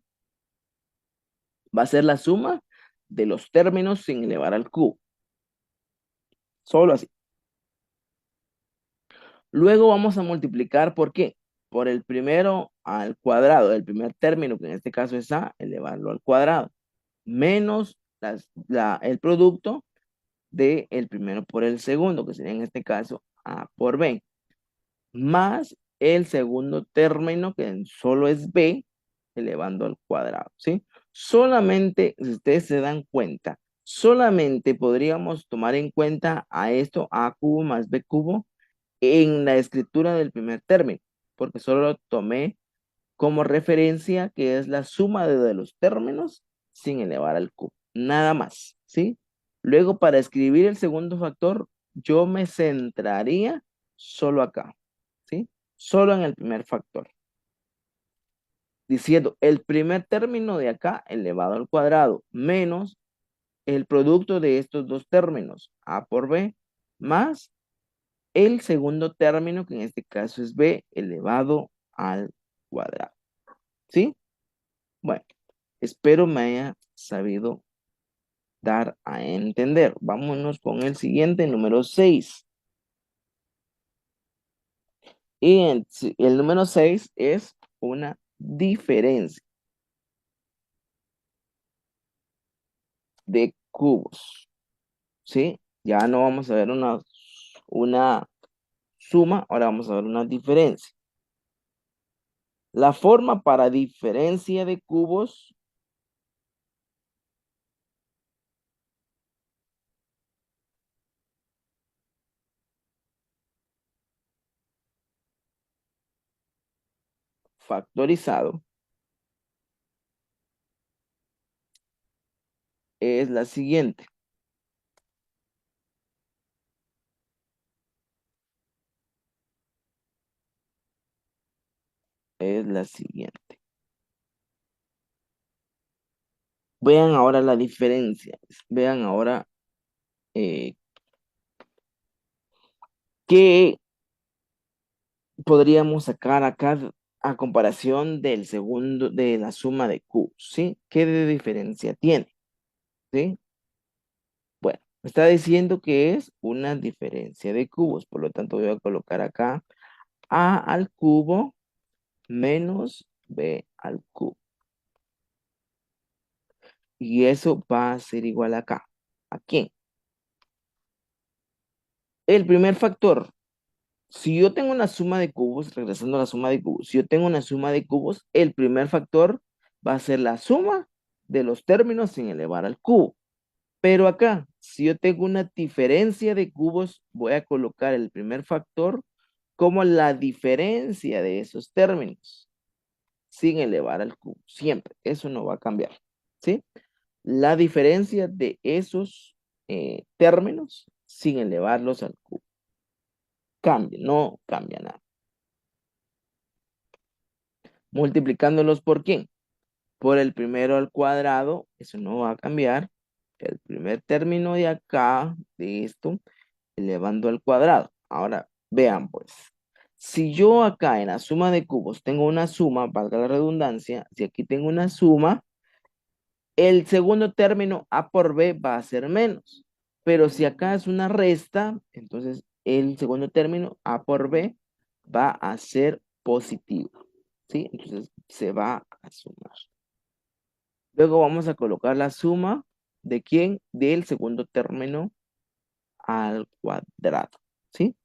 va a ser la suma de los términos sin elevar al cubo. Solo así. Luego vamos a multiplicar, ¿por qué? Por el primero al cuadrado, el primer término, que en este caso es a, elevarlo al cuadrado, menos el producto del primero por el segundo, que sería en este caso a por b, más el segundo término, que solo es b, elevando al cuadrado, ¿sí? Solamente, si ustedes se dan cuenta, solamente podríamos tomar en cuenta a esto, a cubo más b cubo, en la escritura del primer término, porque solo lo tomé como referencia, que es la suma de los términos sin elevar al cubo. Nada más, ¿sí? Luego, para escribir el segundo factor, yo me centraría solo acá, ¿sí? Solo en el primer factor. Diciendo, el primer término de acá elevado al cuadrado, menos el producto de estos dos términos, a por b, más el segundo término, que en este caso es b elevado al cuadrado. ¿Sí? Bueno, espero me haya sabido dar a entender. Vámonos con el siguiente, número 6. Y el número 6 es una diferencia de cubos. ¿Sí? Ya no vamos a ver una suma, ahora vamos a ver una diferencia. La forma para diferencia de cubos factorizado es la siguiente. Es la siguiente. Vean ahora la diferencia. Vean ahora eh, qué podríamos sacar acá a comparación del segundo, de la suma de cubos, ¿sí? ¿Qué de diferencia tiene? ¿Sí? Bueno, me está diciendo que es una diferencia de cubos, por lo tanto voy a colocar acá a al cubo menos b al cubo. Y eso va a ser igual acá. ¿A quién? El primer factor. Si yo tengo una suma de cubos, regresando a la suma de cubos, si yo tengo una suma de cubos, el primer factor va a ser la suma de los términos sin elevar al cubo. Pero acá, si yo tengo una diferencia de cubos, voy a colocar el primer factor como la diferencia de esos términos sin elevar al cubo. Siempre, eso no va a cambiar. ¿Sí? La diferencia de esos términos sin elevarlos al cubo. Cambia, no cambia nada. Multiplicándolos por quién? Por el primero al cuadrado, eso no va a cambiar. El primer término de acá, de esto, elevando al cuadrado. Ahora, vean pues. Si yo acá en la suma de cubos tengo una suma, valga la redundancia, si aquí tengo una suma, el segundo término A por B va a ser menos. Pero si acá es una resta, entonces el segundo término A por B va a ser positivo. ¿Sí? Entonces se va a sumar. Luego vamos a colocar la suma de quién? Del segundo término al cuadrado. ¿Sí?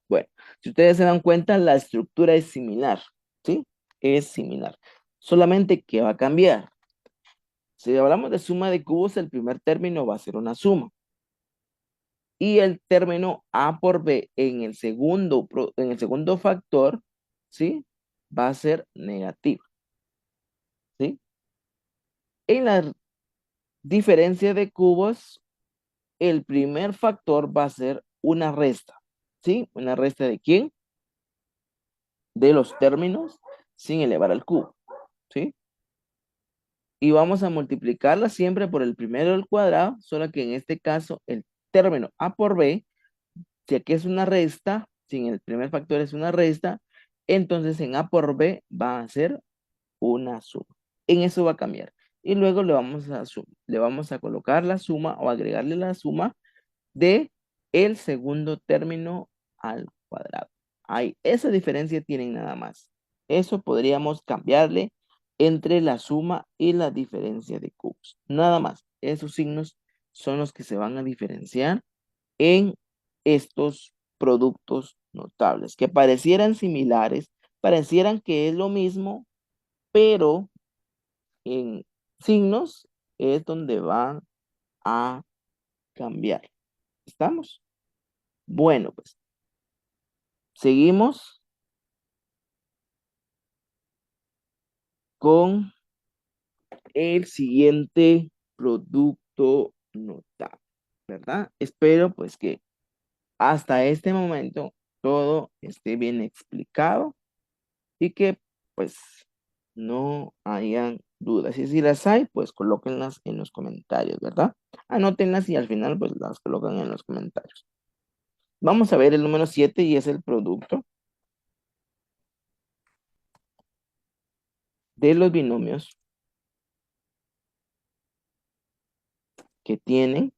Bueno, si ustedes se dan cuenta, la estructura es similar. ¿Sí? Es similar. Solamente que va a cambiar. Si hablamos de suma de cubos, el primer término va a ser una suma. Y el término A por B en el segundo factor, ¿sí? Va a ser negativo. ¿Sí? En la diferencia de cubos, el primer factor va a ser una resta. ¿Sí? ¿Una resta de quién? De los términos sin elevar al cubo. ¿Sí? Y vamos a multiplicarla siempre por el primero al cuadrado, solo que en este caso el término A por B, si aquí es una resta, si en el primer factor es una resta, entonces en A por B va a ser una suma. En eso va a cambiar. Y luego le vamos a colocar la suma o agregarle la suma de el segundo término al cuadrado. Ahí, esa diferencia tienen nada más. Eso podríamos cambiarle entre la suma y la diferencia de cubos. Nada más. Esos signos son los que se van a diferenciar en estos productos notables, que parecieran similares, parecieran que es lo mismo, pero en signos es donde van a cambiar. ¿Estamos? Bueno, pues seguimos con el siguiente producto notable, ¿verdad? Espero pues que hasta este momento todo esté bien explicado y que pues no hayan dudas. Y si las hay, pues colóquenlas en los comentarios, ¿verdad? Anótenlas y al final pues las colocan en los comentarios. Vamos a ver el número 7 y es el producto de los binomios que tienen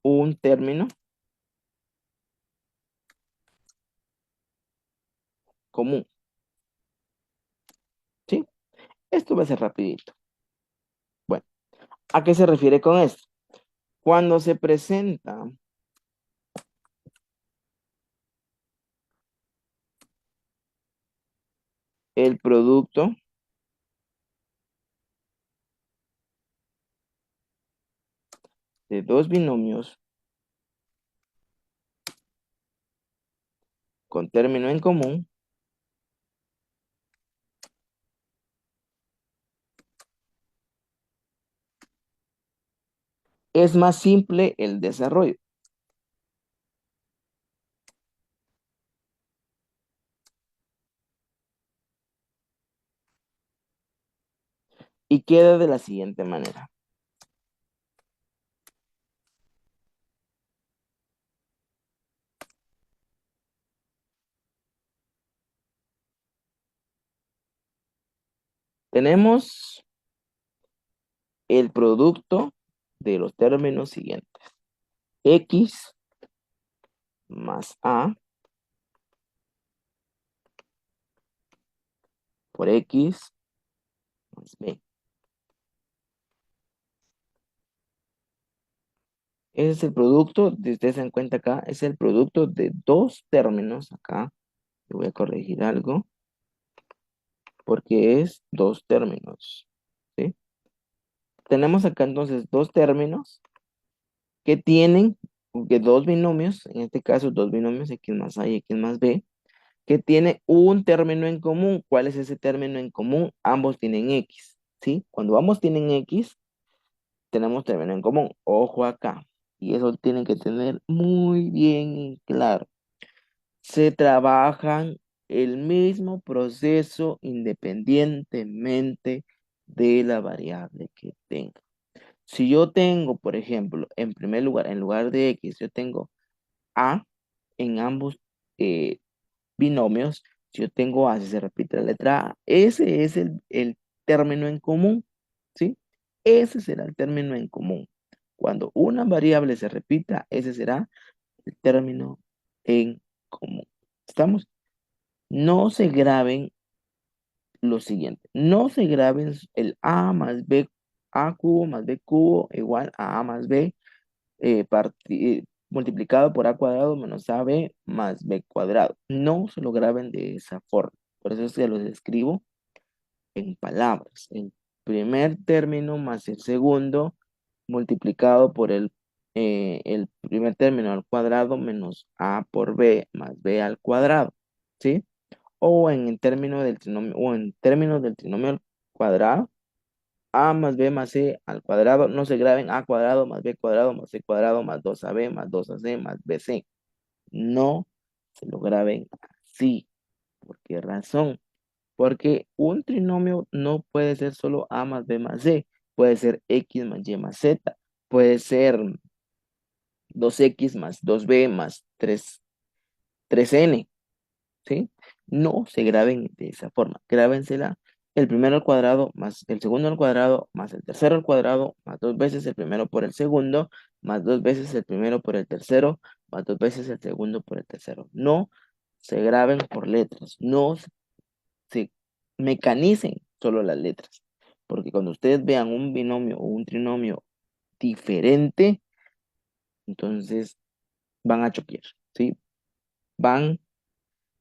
un término común, ¿sí? Esto va a ser rapidito. Bueno, ¿a qué se refiere con esto? Cuando se presenta el producto de dos binomios con término en común, es más simple el desarrollo. Y queda de la siguiente manera. Tenemos el producto de los términos siguientes. X más A por X más B. Ese es el producto, si ustedes se dan cuenta acá, es el producto de dos términos acá. Le voy a corregir algo porque es dos términos. ¿Sí? Tenemos acá entonces dos términos que tienen, que dos binomios, en este caso dos binomios, X más A y X más B, que tiene un término en común. ¿Cuál es ese término en común? Ambos tienen X, ¿sí? Cuando ambos tienen X, tenemos término en común. Ojo acá. Y eso tienen que tener muy bien en claro. Se trabajan el mismo proceso independientemente de la variable que tenga. Si yo tengo, por ejemplo, en primer lugar, en lugar de X, yo tengo A en ambos eh, binomios, si yo tengo A, si se repite la letra A, ese es el término en común, ¿sí? Ese será el término en común. Cuando una variable se repita, ese será el término en común. ¿Estamos? No se graben lo siguiente. No se graben el A más B, A cubo más B cubo igual a A más B multiplicado por A cuadrado menos AB más B cuadrado. No se lo graben de esa forma. Por eso se los escribo en palabras. El primer término más el segundo multiplicado por el primer término al cuadrado menos A por B más B al cuadrado. ¿Sí? O en términos del trinomio, o en términos del trinomio al cuadrado, A más B más C al cuadrado, no se graben A cuadrado más B cuadrado más C cuadrado más 2AB más 2AC más BC. No se lo graben así. ¿Por qué razón? Porque un trinomio no puede ser solo A más B más C. Puede ser X más Y más Z. Puede ser 2X más 2B más 3N. ¿Sí? No se graben de esa forma. Grábensela el primero al cuadrado más el segundo al cuadrado más el tercero al cuadrado más dos veces el primero por el segundo más dos veces el primero por el tercero más dos veces el segundo por el tercero. No se graben por letras. No se mecanicen solo las letras. Porque cuando ustedes vean un binomio o un trinomio diferente, entonces van a choquear, ¿sí? Van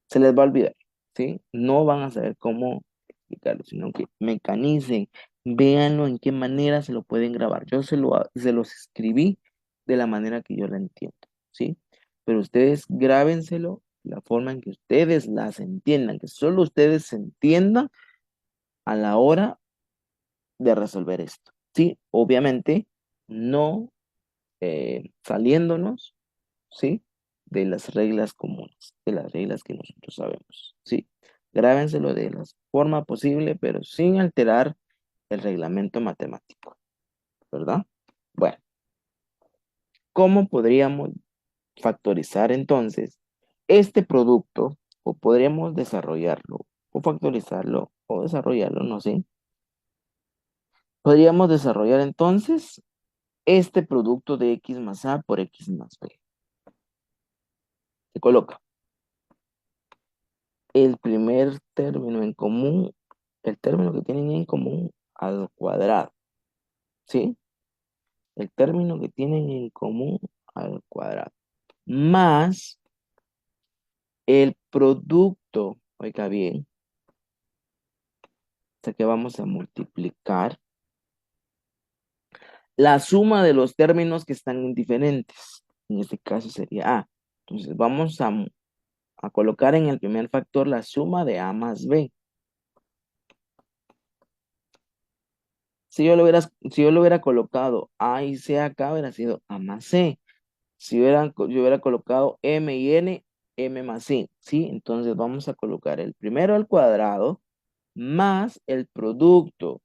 se les va a olvidar, ¿sí? No van a saber cómo explicarlo, sino que mecanicen, véanlo en qué manera se lo pueden grabar. Yo se los escribí de la manera que yo la entiendo, ¿sí? Pero ustedes grábenselo de la forma en que ustedes las entiendan, que solo ustedes se entiendan a la hora de resolver esto, ¿sí? Obviamente, no saliéndonos, ¿sí? De las reglas comunes, de las reglas que nosotros sabemos, ¿sí? Grábenselo de la forma posible, pero sin alterar el reglamento matemático, ¿verdad? Bueno, ¿cómo podríamos factorizar entonces este producto? O podríamos desarrollarlo, o factorizarlo, o desarrollarlo, no sé. Podríamos desarrollar entonces este producto de X más A por X más B. Se coloca el primer término en común, el término que tienen en común al cuadrado, ¿sí? El término que tienen en común al cuadrado, más el producto, oiga bien, o sea que vamos a multiplicar la suma de los términos que están indiferentes. En este caso sería A. Entonces vamos a colocar en el primer factor la suma de A más B. Si yo lo hubiera colocado A y C acá, hubiera sido A más C. Yo hubiera colocado M y N, M más C, ¿sí? Entonces vamos a colocar el primero al cuadrado más el producto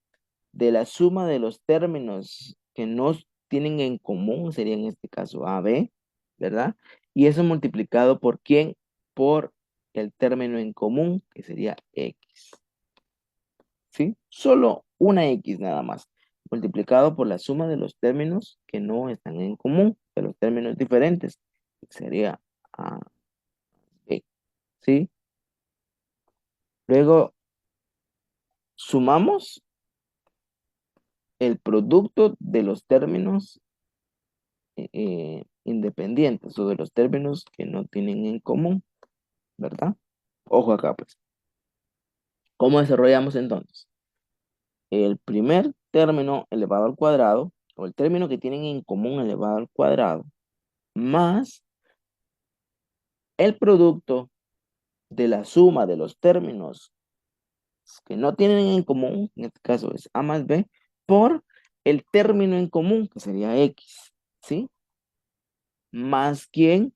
de la suma de los términos que no tienen en común, sería en este caso A, B, ¿verdad? Y eso multiplicado por quién? Por el término en común, que sería X, ¿sí? Solo una X nada más, multiplicado por la suma de los términos que no están en común, de los términos diferentes, que sería A, B, ¿sí? Luego sumamos el producto de los términos independientes o de los términos que no tienen en común, ¿verdad? Ojo acá, pues. ¿Cómo desarrollamos entonces? El primer término elevado al cuadrado, o el término que tienen en común elevado al cuadrado, más el producto de la suma de los términos que no tienen en común, en este caso es A más B, por el término en común, que sería X, ¿sí? Más quién,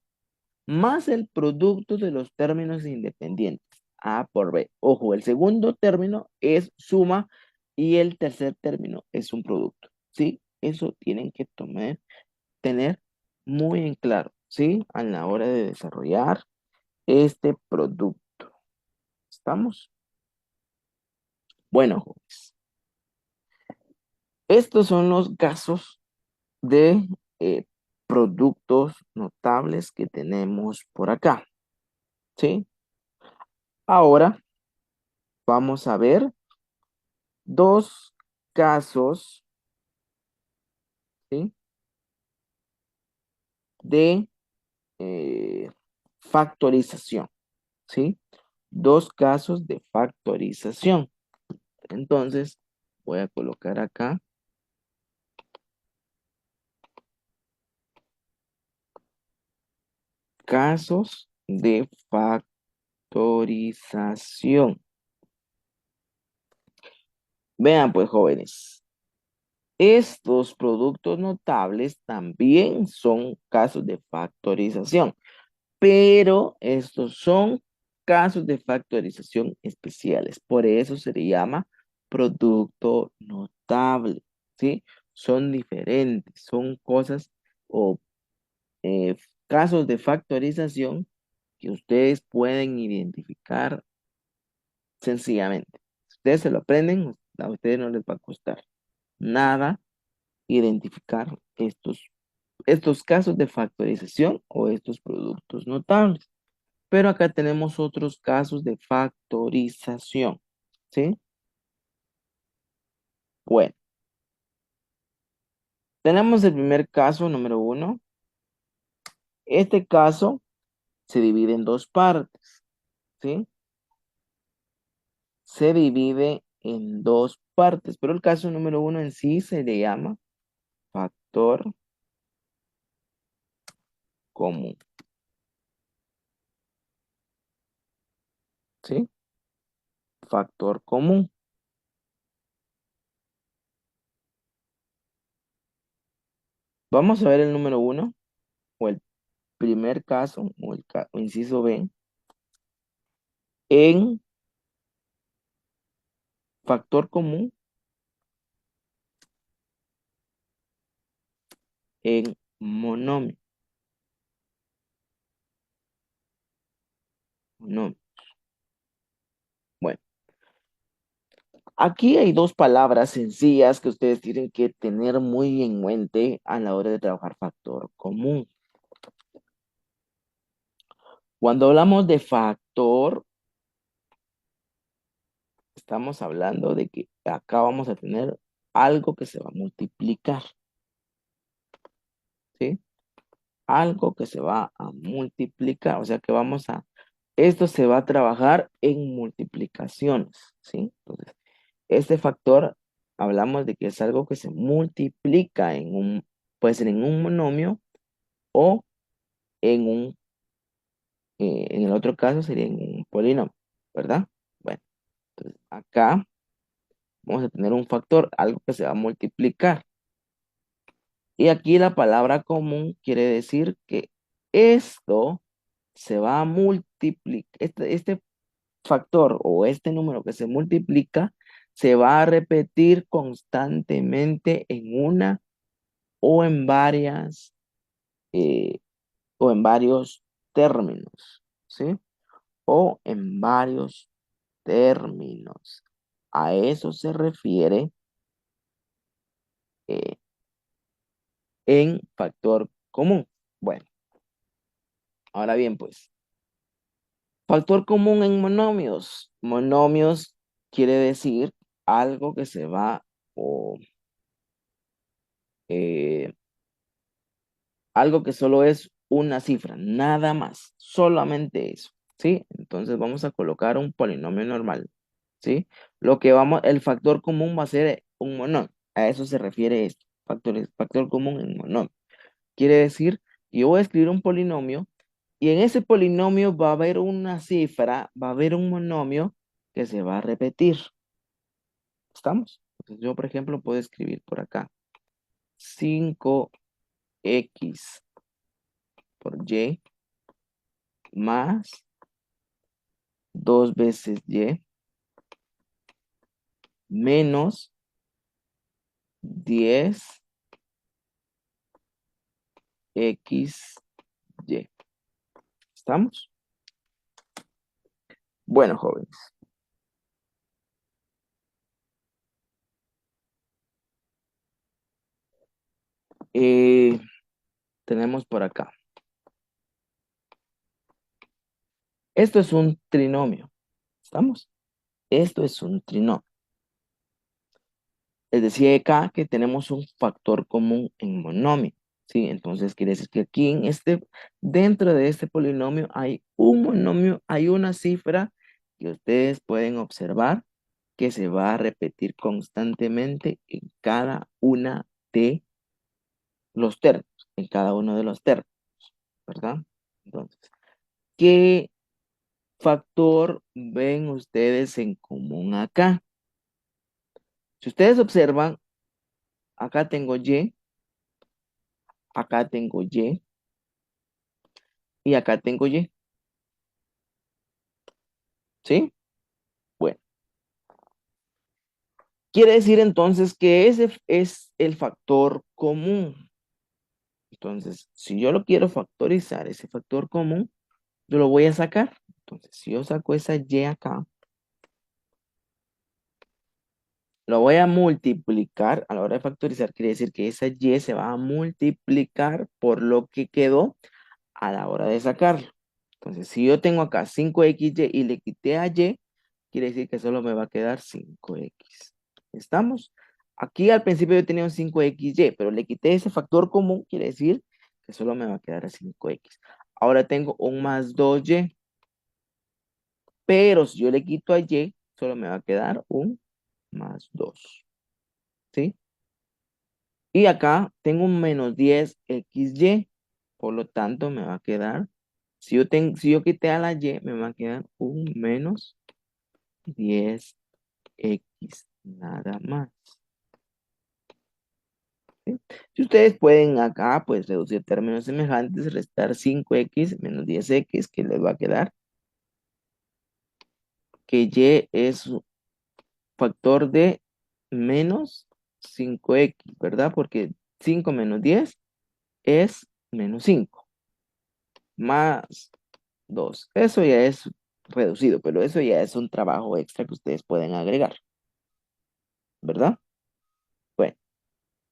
más el producto de los términos independientes, A por B. Ojo, el segundo término es suma y el tercer término es un producto, ¿sí? Eso tienen que tener muy en claro, ¿sí? A la hora de desarrollar este producto. ¿Estamos? Bueno, jóvenes, estos son los casos de productos notables que tenemos por acá, ¿sí? Ahora vamos a ver dos casos, ¿sí? De factorización, ¿sí? Dos casos de factorización. Entonces, voy a colocar acá casos de factorización. Vean pues, jóvenes, estos productos notables también son casos de factorización, pero estos son casos de factorización especiales. Por eso se le llama producto notable, ¿sí? Son diferentes, son cosas o eh, casos de factorización que ustedes pueden identificar sencillamente. Si ustedes se lo aprenden, a ustedes no les va a costar nada identificar estos casos de factorización o estos productos notables. Pero acá tenemos otros casos de factorización, ¿sí? Bueno, tenemos el primer caso, número uno. Este caso se divide en dos partes, ¿sí? Se divide en dos partes, pero el caso número uno en sí se le llama factor común, ¿sí? Factor común. Vamos a ver el número uno o el primer caso o o inciso B en factor común en monomio. Monomio. Bueno, aquí hay dos palabras sencillas que ustedes tienen que tener muy en mente a la hora de trabajar factor común. Cuando hablamos de factor, estamos hablando de que acá vamos a tener algo que se va a multiplicar, ¿sí? Algo que se va a multiplicar, o sea que esto se va a trabajar en multiplicaciones, ¿sí? Entonces, este factor, hablamos de que es algo que se multiplica puede ser en un monomio o en el otro caso sería en un polinomio, ¿verdad? Bueno, entonces acá Vamos a tener un factor, algo que se va a multiplicar. Y aquí la palabra común quiere decir que esto se va a multiplicar, este factor o este número que se multiplica se va a repetir constantemente en una o en varias eh, o en varios términos, ¿sí? O en varios términos. A eso se refiere eh, en factor común. Bueno, ahora bien, pues, factor común en monomios. Monomios quiere decir algo que se va o eh, algo que solo es una cifra, nada más, solamente eso, ¿sí? Entonces vamos a colocar un polinomio normal, ¿sí? El factor común va a ser un monomio, a eso se refiere esto, factor común en monomio. Quiere decir que yo voy a escribir un polinomio y en ese polinomio va a haber una cifra, va a haber un monomio que se va a repetir, ¿estamos? Entonces yo, por ejemplo, puedo escribir por acá 5x por y más 2 veces y menos 10xy. ¿Estamos? Bueno, jóvenes. eh, tenemos por acá. Esto es un trinomio. ¿Estamos? Esto es un trinomio. Les decía acá que tenemos un factor común en monomio. ¿Sí? Entonces quiere decir que aquí dentro de este polinomio hay un monomio, hay una cifra que ustedes pueden observar que se va a repetir constantemente en cada una de los términos, en cada uno de los términos, ¿verdad? Entonces, ¿qué factor ven ustedes en común acá? Si ustedes observan, acá tengo y, acá tengo y acá tengo y, ¿sí? Bueno, quiere decir entonces que ese es el factor común. Entonces, si yo lo quiero factorizar, ese factor común, yo lo voy a sacar. Entonces, si yo saco esa y acá, lo voy a multiplicar. A la hora de factorizar, quiere decir que esa y se va a multiplicar por lo que quedó a la hora de sacarlo. Entonces, si yo tengo acá 5xy y le quité a y, quiere decir que solo me va a quedar 5x. ¿Estamos? Aquí al principio yo tenía un 5xy, pero le quité ese factor común, quiere decir que solo me va a quedar a 5x. Ahora tengo un más 2y, pero si yo le quito a y, solo me va a quedar un más 2. ¿Sí? Y acá tengo un menos 10xy, por lo tanto me va a quedar, si yo quité a la y, me va a quedar un menos 10x, nada más. ¿Sí? Si ustedes pueden acá, pues reducir términos semejantes, restar 5x menos 10x, que les va a quedar, que y es un factor de menos 5x, ¿verdad? Porque 5 menos 10 es menos 5 más 2. Eso ya es reducido, pero eso ya es un trabajo extra que ustedes pueden agregar, ¿verdad? Bueno,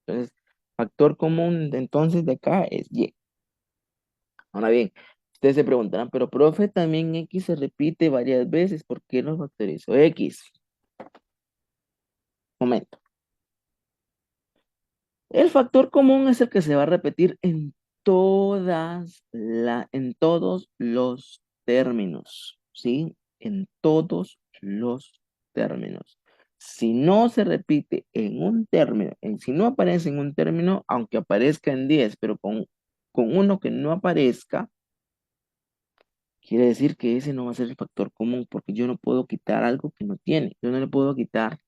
entonces, factor común entonces de acá es y. Ahora bien, ustedes se preguntarán, pero profe, también x se repite varias veces, ¿por qué no factorizo x? Momento. El factor común es el que se va a repetir en todos los términos, ¿sí? En todos los términos. Si no se repite en un término, si no aparece en un término, aunque aparezca en 10, pero con uno que no aparezca, quiere decir que ese no va a ser el factor común, porque yo no puedo quitar algo que no tiene. Yo no le puedo quitar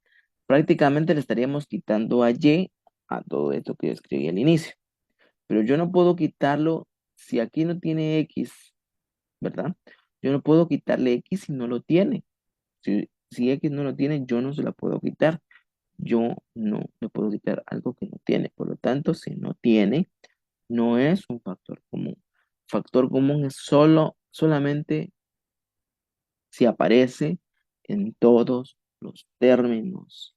prácticamente le estaríamos quitando a y a todo esto que yo escribí al inicio. Pero yo no puedo quitarlo si aquí no tiene x, ¿verdad? Yo no puedo quitarle x si no lo tiene. Si x no lo tiene, yo no se la puedo quitar. Yo no le puedo quitar algo que no tiene. Por lo tanto, si no tiene, no es un factor común. Factor común es solamente si aparece en todos los términos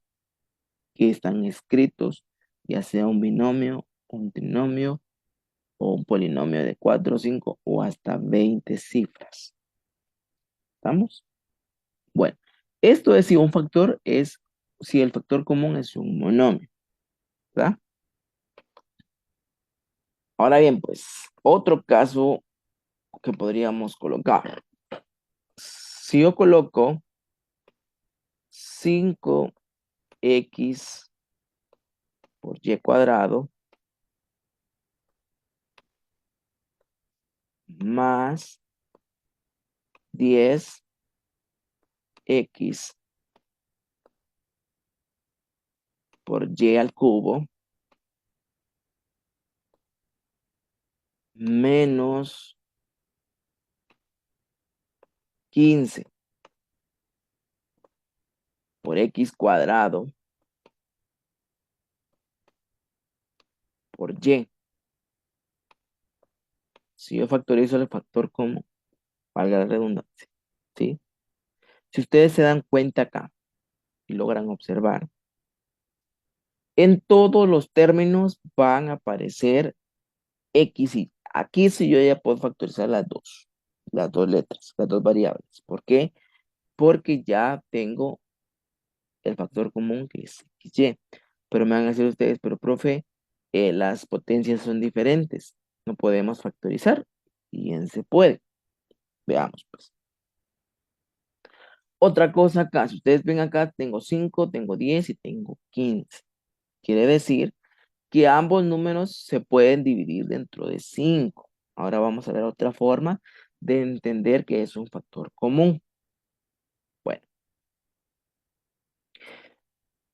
que están escritos, ya sea un binomio, un trinomio o un polinomio de 4, 5 o hasta 20 cifras. ¿Estamos? Bueno, esto es si un factor es, si el factor común es un monomio, ¿verdad? Ahora bien, pues, otro caso que podríamos colocar. Si yo coloco 5x por y cuadrado más 10x por y al cubo menos 15 por x cuadrado por y. Si yo factorizo el factor como, valga la redundancia, ¿sí? Si ustedes se dan cuenta acá y logran observar, en todos los términos van a aparecer x y aquí sí yo ya puedo factorizar las dos letras, las dos variables. ¿Por qué? Porque ya tengo el factor común que es xy. Pero me van a decir ustedes, pero profe, las potencias son diferentes. No podemos factorizar. Y bien se puede. Veamos, pues. Otra cosa acá, si ustedes ven acá, tengo 5, tengo 10 y tengo 15. Quiere decir que ambos números se pueden dividir dentro de 5. Ahora vamos a ver otra forma de entender que es un factor común. Bueno,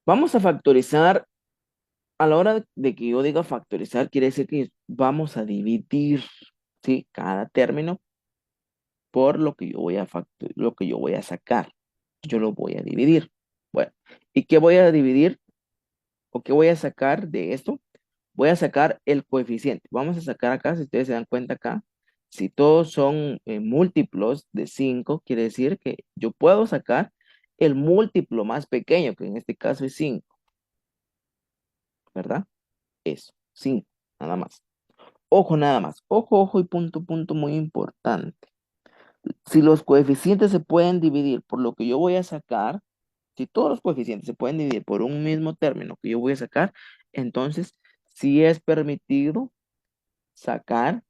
vamos a factorizar. A la hora de que yo diga factorizar, quiere decir que vamos a dividir, ¿sí? Cada término por lo que yo voy a lo que yo voy a sacar. Yo lo voy a dividir. Bueno, ¿y qué voy a dividir o qué voy a sacar de esto? Voy a sacar el coeficiente. Vamos a sacar acá, si ustedes se dan cuenta acá, si todos son múltiplos de 5, quiere decir que yo puedo sacar el múltiplo más pequeño, que en este caso es 5, ¿verdad? Eso, 5, nada más. Ojo nada más, ojo, ojo y punto, punto muy importante. Si los coeficientes se pueden dividir por lo que yo voy a sacar, si todos los coeficientes se pueden dividir por un mismo término que yo voy a sacar, entonces sí es permitido sacar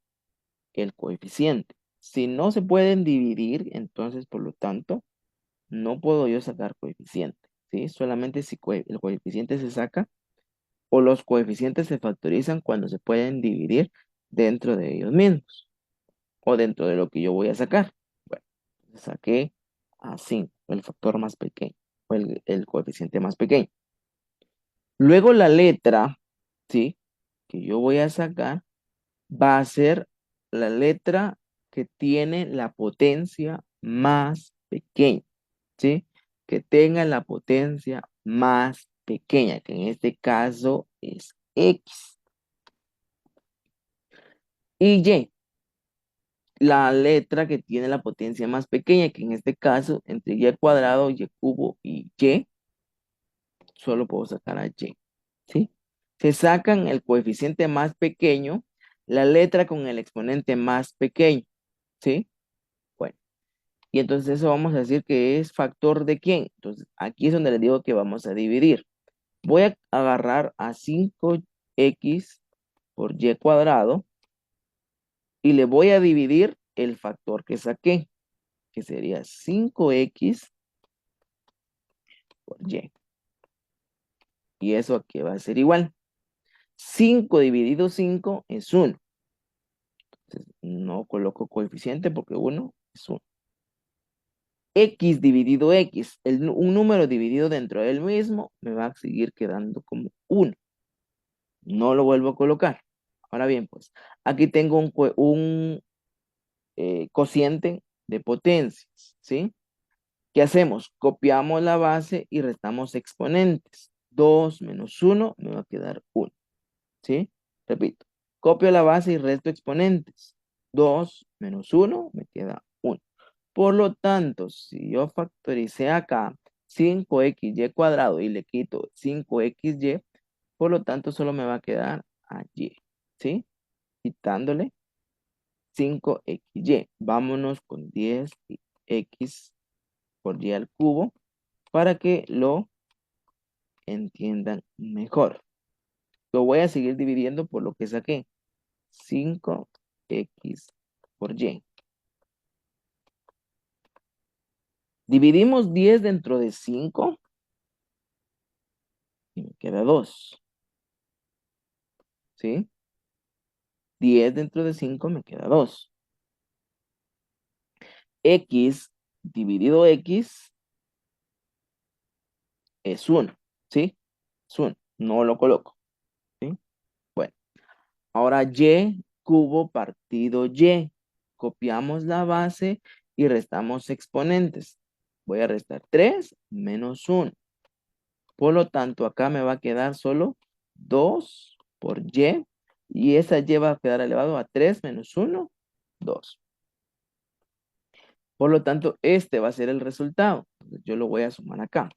el coeficiente. Si no se pueden dividir, entonces por lo tanto, no puedo yo sacar coeficiente, ¿sí? Solamente si el coeficiente se saca o los coeficientes se factorizan cuando se pueden dividir dentro de ellos mismos o dentro de lo que yo voy a sacar. Bueno, saqué a 5, el factor más pequeño, o el coeficiente más pequeño. Luego la letra, ¿sí? Que yo voy a sacar va a ser la letra que tiene la potencia más pequeña, ¿sí? Que tenga la potencia más pequeña, que en este caso es X. Y Y, la letra que tiene la potencia más pequeña, que en este caso, entre y cuadrado, y cubo y y, solo puedo sacar a y, ¿sí? Se sacan el coeficiente más pequeño, la letra con el exponente más pequeño, ¿sí? Bueno, y entonces eso vamos a decir que es factor de quién. Entonces, aquí es donde les digo que vamos a dividir. Voy a agarrar a 5x por y cuadrado y le voy a dividir el factor que saqué, que sería 5x por y. Y eso aquí va a ser igual. 5 dividido 5 es 1. Entonces, no coloco coeficiente porque 1 es 1. X dividido X, un número dividido dentro del mismo, me va a seguir quedando como 1. No lo vuelvo a colocar. Ahora bien, pues, aquí tengo un cociente de potencias, ¿sí? ¿Qué hacemos? Copiamos la base y restamos exponentes. 2 menos 1 me va a quedar 1, ¿sí? Repito, copio la base y resto exponentes. 2 menos 1 me queda 1. Por lo tanto, si yo factoricé acá 5xy cuadrado y le quito 5xy, por lo tanto solo me va a quedar allí, ¿sí? Quitándole 5xy. Vámonos con 10x por y al cubo para que lo entiendan mejor. Lo voy a seguir dividiendo por lo que saqué. 5x por y. Dividimos 10 dentro de 5 y me queda 2. ¿Sí? 10 dentro de 5 me queda 2. X dividido X es 1. ¿Sí? Es 1. No lo coloco. ¿Sí? Bueno, ahora Y cubo partido Y. Copiamos la base y restamos exponentes. Voy a restar 3 menos 1. Por lo tanto, acá me va a quedar solo 2 por Y. Y esa Y va a quedar elevado a 3 menos 1, 2. Por lo tanto, este va a ser el resultado. Entonces, yo lo voy a sumar acá.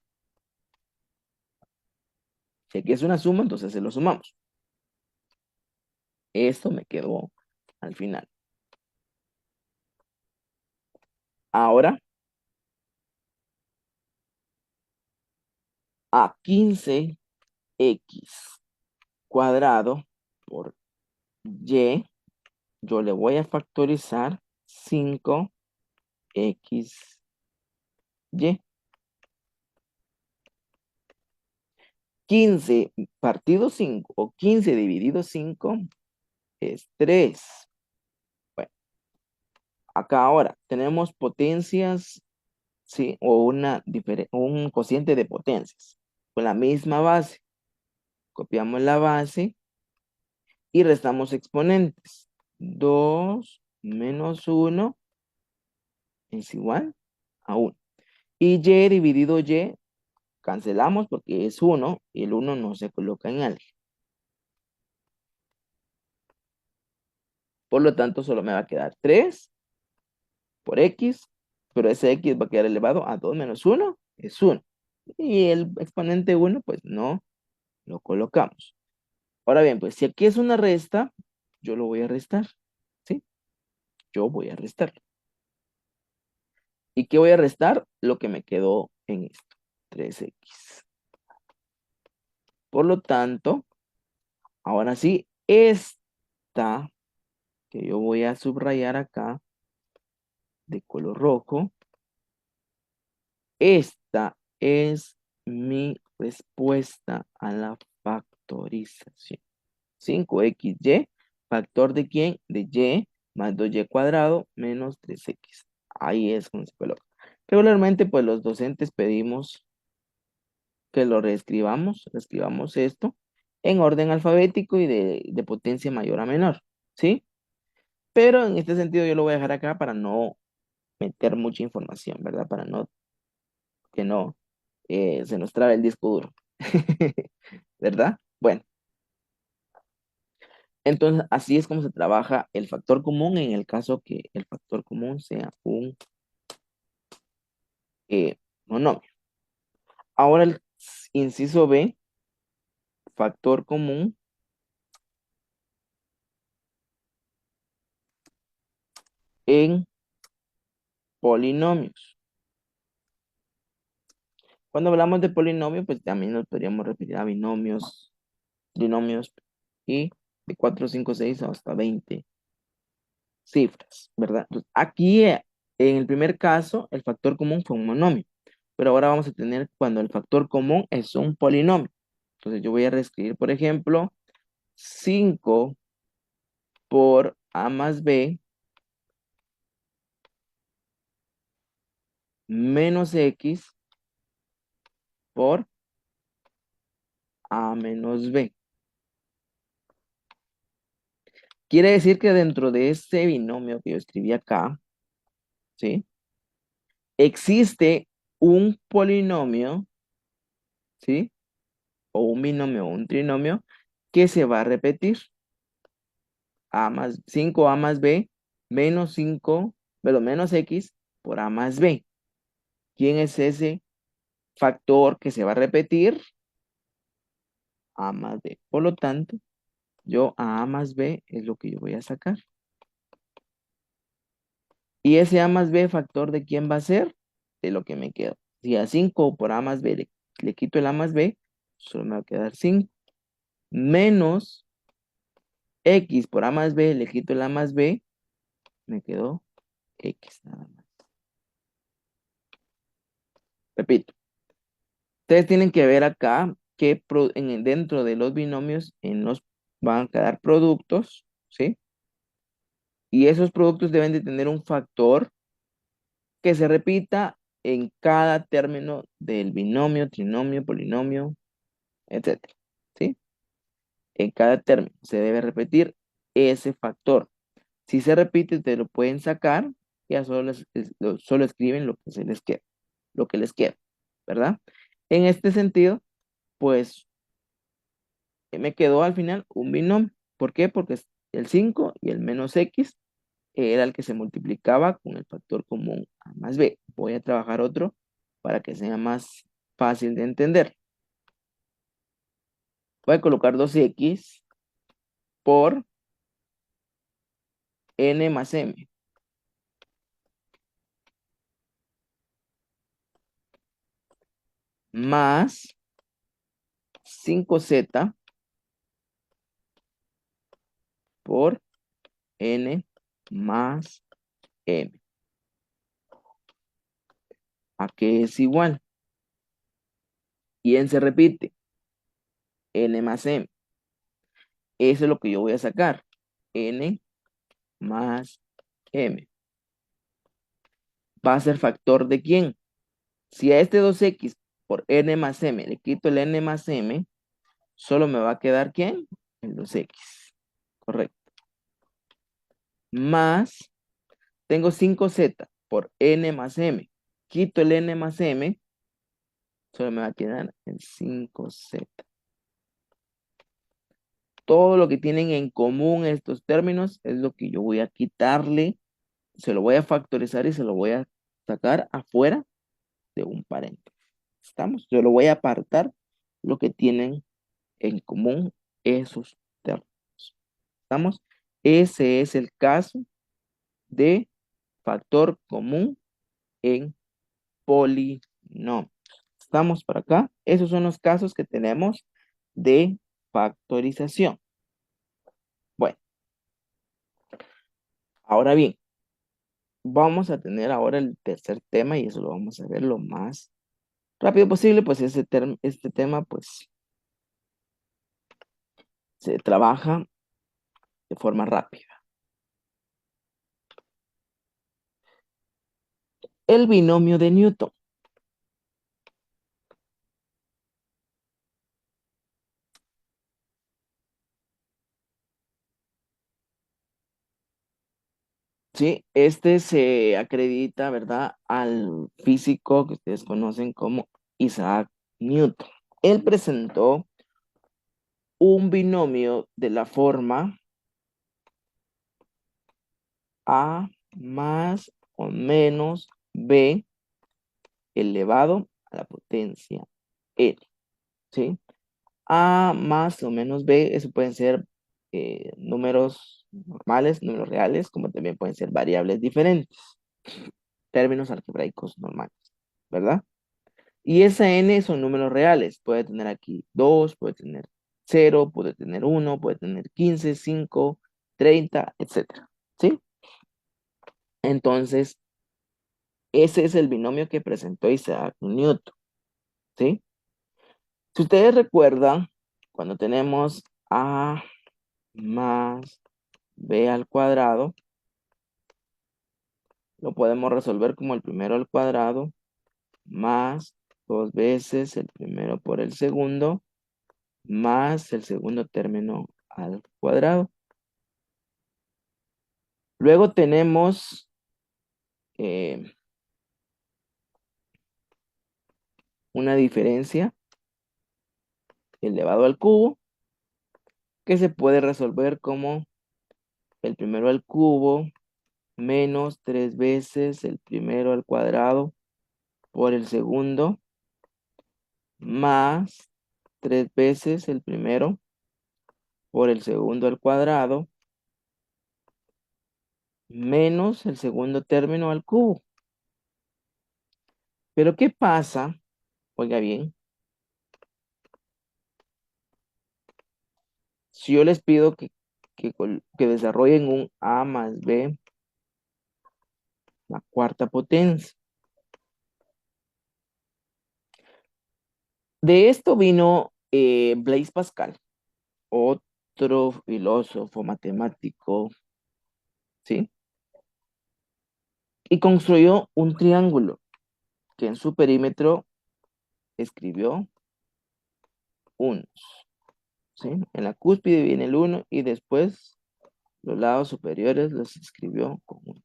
Si aquí es una suma, entonces se lo sumamos. Esto me quedó al final. Ahora, a 15x cuadrado por y, yo le voy a factorizar 5xy. 15 partido 5 o 15 dividido 5 es 3. Bueno, acá ahora tenemos potencias, ¿sí? O un cociente de potencias con la misma base. Copiamos la base y restamos exponentes. 2 menos 1 es igual a 1. Y y dividido y, cancelamos porque es 1 y el 1 no se coloca en álgebra. Por lo tanto, solo me va a quedar 3 por x, pero ese x va a quedar elevado a 2 menos 1, es 1. Y el exponente 1, pues no lo colocamos. Ahora bien, pues si aquí es una resta, yo lo voy a restar, ¿sí? Yo voy a restar. ¿Y qué voy a restar? Lo que me quedó en esto, 3x. Por lo tanto, ahora sí, esta que yo voy a subrayar acá de color rojo, esta es mi respuesta a la factorización. 5xy, factor de quién? De y más 2y cuadrado menos 3x. Ahí es como se coloca. Regularmente, pues los docentes pedimos que lo reescribamos esto en orden alfabético y de potencia mayor a menor, ¿sí? Pero en este sentido yo lo voy a dejar acá para no meter mucha información, ¿verdad? Para no, que no se nos trabe el disco duro, ¿verdad? Bueno, entonces así es como se trabaja el factor común en el caso que el factor común sea un monomio. Ahora el inciso B, factor común en polinomios. Cuando hablamos de polinomio, pues también nos podríamos referir a binomios, trinomios y de 4, 5, 6 hasta 20 cifras, ¿verdad? Entonces, aquí en el primer caso, el factor común fue un monomio, pero ahora vamos a tener cuando el factor común es un polinomio. Entonces yo voy a reescribir, por ejemplo, 5 por A más B menos X por A menos B. Quiere decir que dentro de este binomio que yo escribí acá, ¿sí? Existe un polinomio, ¿sí? O un binomio o un trinomio que se va a repetir. A más 5A más B menos 5, pero menos X por A más B. ¿Quién es ese factor que se va a repetir? A más B. Por lo tanto, yo a A más B es lo que yo voy a sacar. ¿Y ese A más B factor de quién va a ser? De lo que me queda. Si a 5 por A más B le quito el A más B, solo me va a quedar 5. Menos X por A más B, le quito el A más B, me quedó X nada más. Repito, ustedes tienen que ver acá que dentro de los binomios van a quedar productos, ¿sí? Y esos productos deben de tener un factor que se repita en cada término del binomio, trinomio, polinomio, etcétera, ¿sí? En cada término se debe repetir ese factor. Si se repite, te lo pueden sacar, ya solo escriben lo que se les queda, lo que les queda, ¿verdad? En este sentido, pues me quedó al final un binomio. ¿Por qué? Porque el 5 y el menos X era el que se multiplicaba con el factor común A más B. Voy a trabajar otro para que sea más fácil de entender. Voy a colocar 2X por N más M más 5Z por N más M. ¿A qué es igual? Y N se repite. N más M. Eso es lo que yo voy a sacar. N más M. ¿Va a ser factor de quién? Si a este 2X por N más M le quito el N más M, solo me va a quedar ¿quién? El 2X. Correcto. Más, tengo 5Z por N más M. Quito el N más M, solo me va a quedar el 5Z. Todo lo que tienen en común estos términos es lo que yo voy a quitarle, se lo voy a factorizar y se lo voy a sacar afuera de un paréntesis. ¿Estamos? Yo lo voy a apartar lo que tienen en común esos términos. ¿Estamos? Ese es el caso de factor común en polinomio. ¿Estamos por acá? Esos son los casos que tenemos de factorización. Bueno, ahora bien, vamos a tener ahora el tercer tema y eso lo vamos a ver lo más rápido posible, pues este tema pues se trabaja de forma rápida. El binomio de Newton. Sí, este se acredita, ¿verdad?, al físico que ustedes conocen como Isaac Newton. Él presentó un binomio de la forma A más o menos B elevado a la potencia N, ¿sí? A más o menos B, eso pueden ser números normales, números reales, como también pueden ser variables diferentes, términos algebraicos normales, ¿verdad? Y esa n son números reales. Puede tener aquí 2, puede tener 0, puede tener 1, puede tener 15, 5, 30, etcétera. ¿Sí? Entonces, ese es el binomio que presentó Isaac Newton. ¿Sí? Si ustedes recuerdan, cuando tenemos a más b al cuadrado, lo podemos resolver como el primero al cuadrado más 2 veces el primero por el segundo más el segundo término al cuadrado. Luego tenemos una diferencia elevado al cubo que se puede resolver como el primero al cubo menos 3 veces el primero al cuadrado por el segundo más 3 veces el primero por el segundo al cuadrado menos el segundo término al cubo. Pero ¿qué pasa? Oiga bien, si yo les pido que desarrollen un A más B, la cuarta potencia. De esto vino Blaise Pascal, otro filósofo matemático, ¿sí? Y construyó un triángulo que en su perímetro escribió 1, ¿sí? En la cúspide viene el 1 y después los lados superiores los escribió con 1.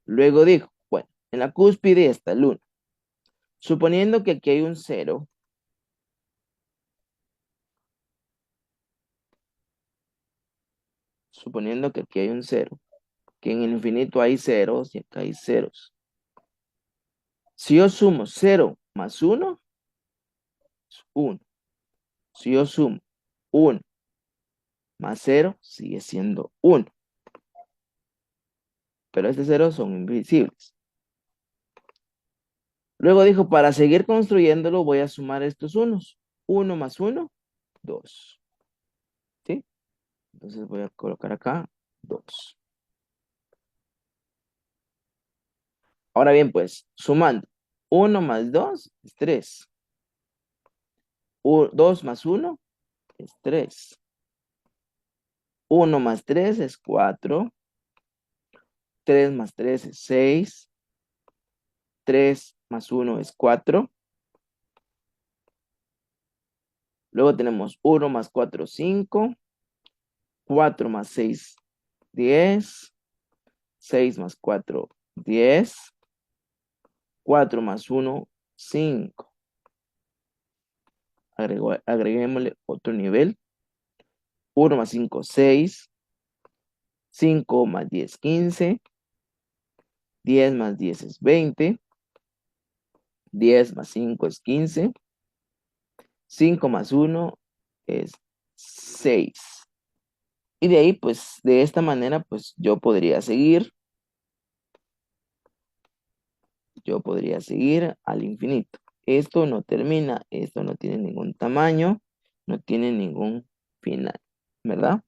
Luego dijo, bueno, en la cúspide está el 1. Suponiendo que aquí hay un 0, suponiendo que aquí hay un 0, que en el infinito hay ceros y acá hay ceros. Si yo sumo 0 más 1, es 1. Si yo sumo 1 más 0, sigue siendo 1. Pero estos ceros son invisibles. Luego dijo, para seguir construyéndolo voy a sumar estos unos. 1 más 1, 2. ¿Sí? Entonces voy a colocar acá 2. Ahora bien, pues, sumando. 1 más 2 es 3. 2 más 1 es 3. 1 más 3 es 4. 3 más 3 es 6. 3 más 1 es 4. Luego tenemos 1 más 4, 5. 4 más 6, 10. 6 más 4, 10. 4 más 1, 5. Agreguémosle otro nivel. 1 más 5, 6. 5 más 10, 15. 10 más 10 es 20. 10 más 5 es 15. 5 más 1 es 6. Y de ahí, pues, de esta manera, pues, yo podría seguir al infinito. Esto no termina, esto no tiene ningún tamaño, no tiene ningún final, ¿verdad?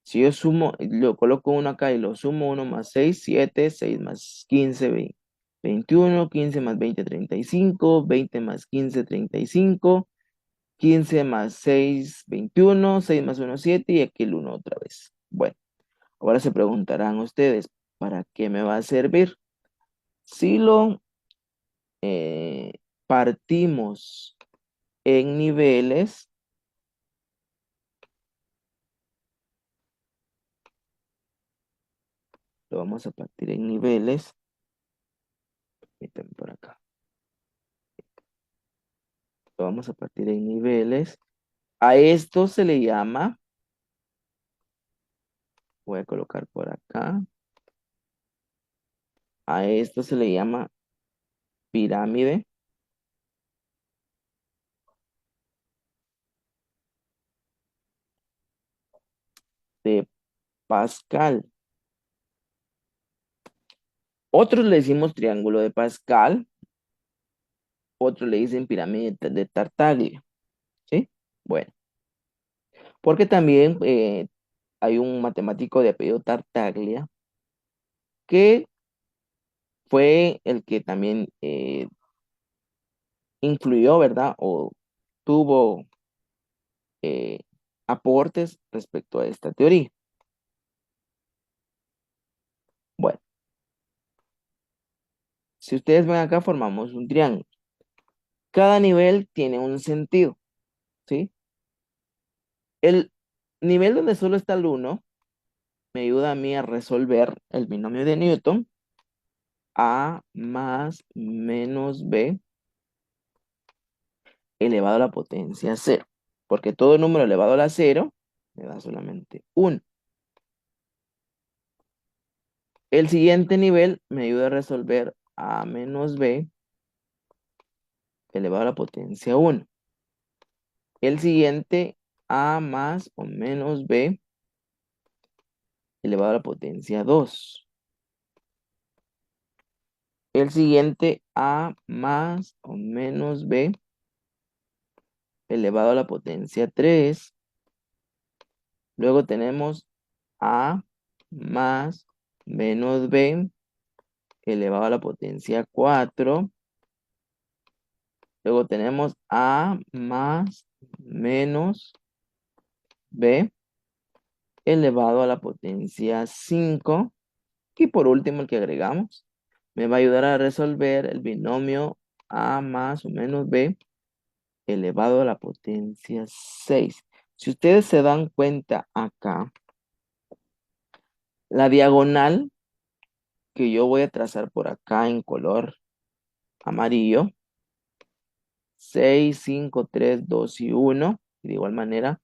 Si yo sumo, lo coloco uno acá y lo sumo, 1 más 6, 7, 6 más 15, 21, 15 más 20, 35, 20 más 15, 35, 15 más 6, 21, 6 más 1, 7 y aquí el 1 otra vez. Bueno, ahora se preguntarán ustedes, ¿para qué me va a servir? Si lo eh, partimos en niveles, lo vamos a partir en niveles, permítanme por acá, lo vamos a partir en niveles. A esto se le llama, voy a colocar por acá, a esto se le llama pirámide de Pascal. Otros le decimos triángulo de Pascal, otros le dicen pirámide de Tartaglia, ¿sí? Bueno, porque también hay un matemático de apellido Tartaglia que fue el que también influyó, ¿verdad? O tuvo, eh, aportes respecto a esta teoría. Bueno, si ustedes ven acá, formamos un triángulo. Cada nivel tiene un sentido, ¿sí? El nivel donde solo está el 1 me ayuda a mí a resolver el binomio de Newton, A más menos B elevado a la potencia cero, porque todo número elevado a la cero me da solamente 1. El siguiente nivel me ayuda a resolver A menos B elevado a la potencia 1. El siguiente A más o menos B elevado a la potencia 2. El siguiente A más o menos B elevado a la potencia 3. Luego tenemos A más menos B elevado a la potencia 4. Luego tenemos A más menos B elevado a la potencia 5. Y por último, el que agregamos me va a ayudar a resolver el binomio A más o menos B elevado a la potencia 6. Si ustedes se dan cuenta acá, la diagonal que yo voy a trazar por acá en color amarillo, 6, 5, 3, 2 y 1. Y de igual manera,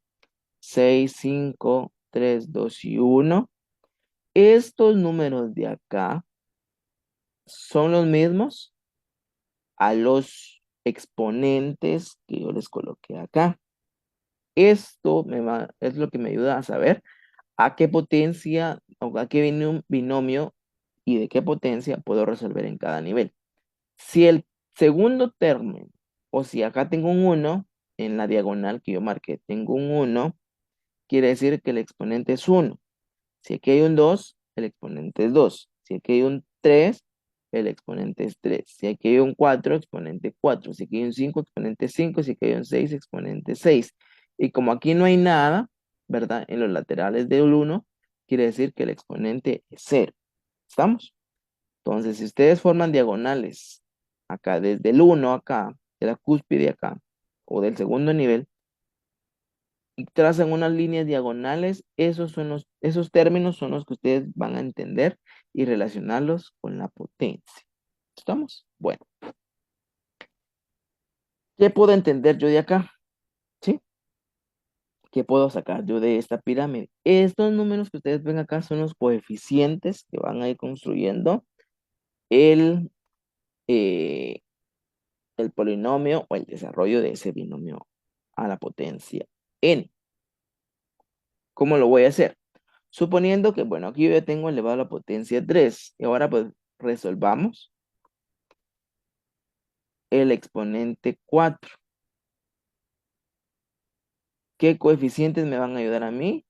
6, 5, 3, 2 y 1. Estos números de acá son los mismos a los exponentes que yo les coloqué acá. Esto es lo que me ayuda a saber a qué potencia o a qué binomio y de qué potencia puedo resolver en cada nivel. Si el segundo término, o si acá tengo un 1, en la diagonal que yo marqué, tengo un 1, quiere decir que el exponente es 1. Si aquí hay un 2, el exponente es 2. Si aquí hay un 3, el exponente es 3. Si aquí hay un 4, exponente 4. Si aquí hay un 5, exponente 5. Si aquí hay un 6, exponente 6. Y como aquí no hay nada, ¿verdad? En los laterales del 1, quiere decir que el exponente es 0. ¿Estamos? Entonces, si ustedes forman diagonales acá, desde el 1 acá, de la cúspide acá, o del segundo nivel, y trazan unas líneas diagonales, esos términos son los que ustedes van a entender y relacionarlos con la potencia. ¿Estamos? Bueno, ¿qué puedo entender yo de acá? ¿Sí? ¿Qué puedo sacar yo de esta pirámide? Estos números que ustedes ven acá son los coeficientes que van a ir construyendo el, eh, el polinomio o el desarrollo de ese binomio a la potencia n. ¿Cómo lo voy a hacer? Suponiendo que, bueno, aquí yo ya tengo elevado a la potencia 3. Y ahora pues resolvamos el exponente 4. ¿Qué coeficientes me van a ayudar a mí?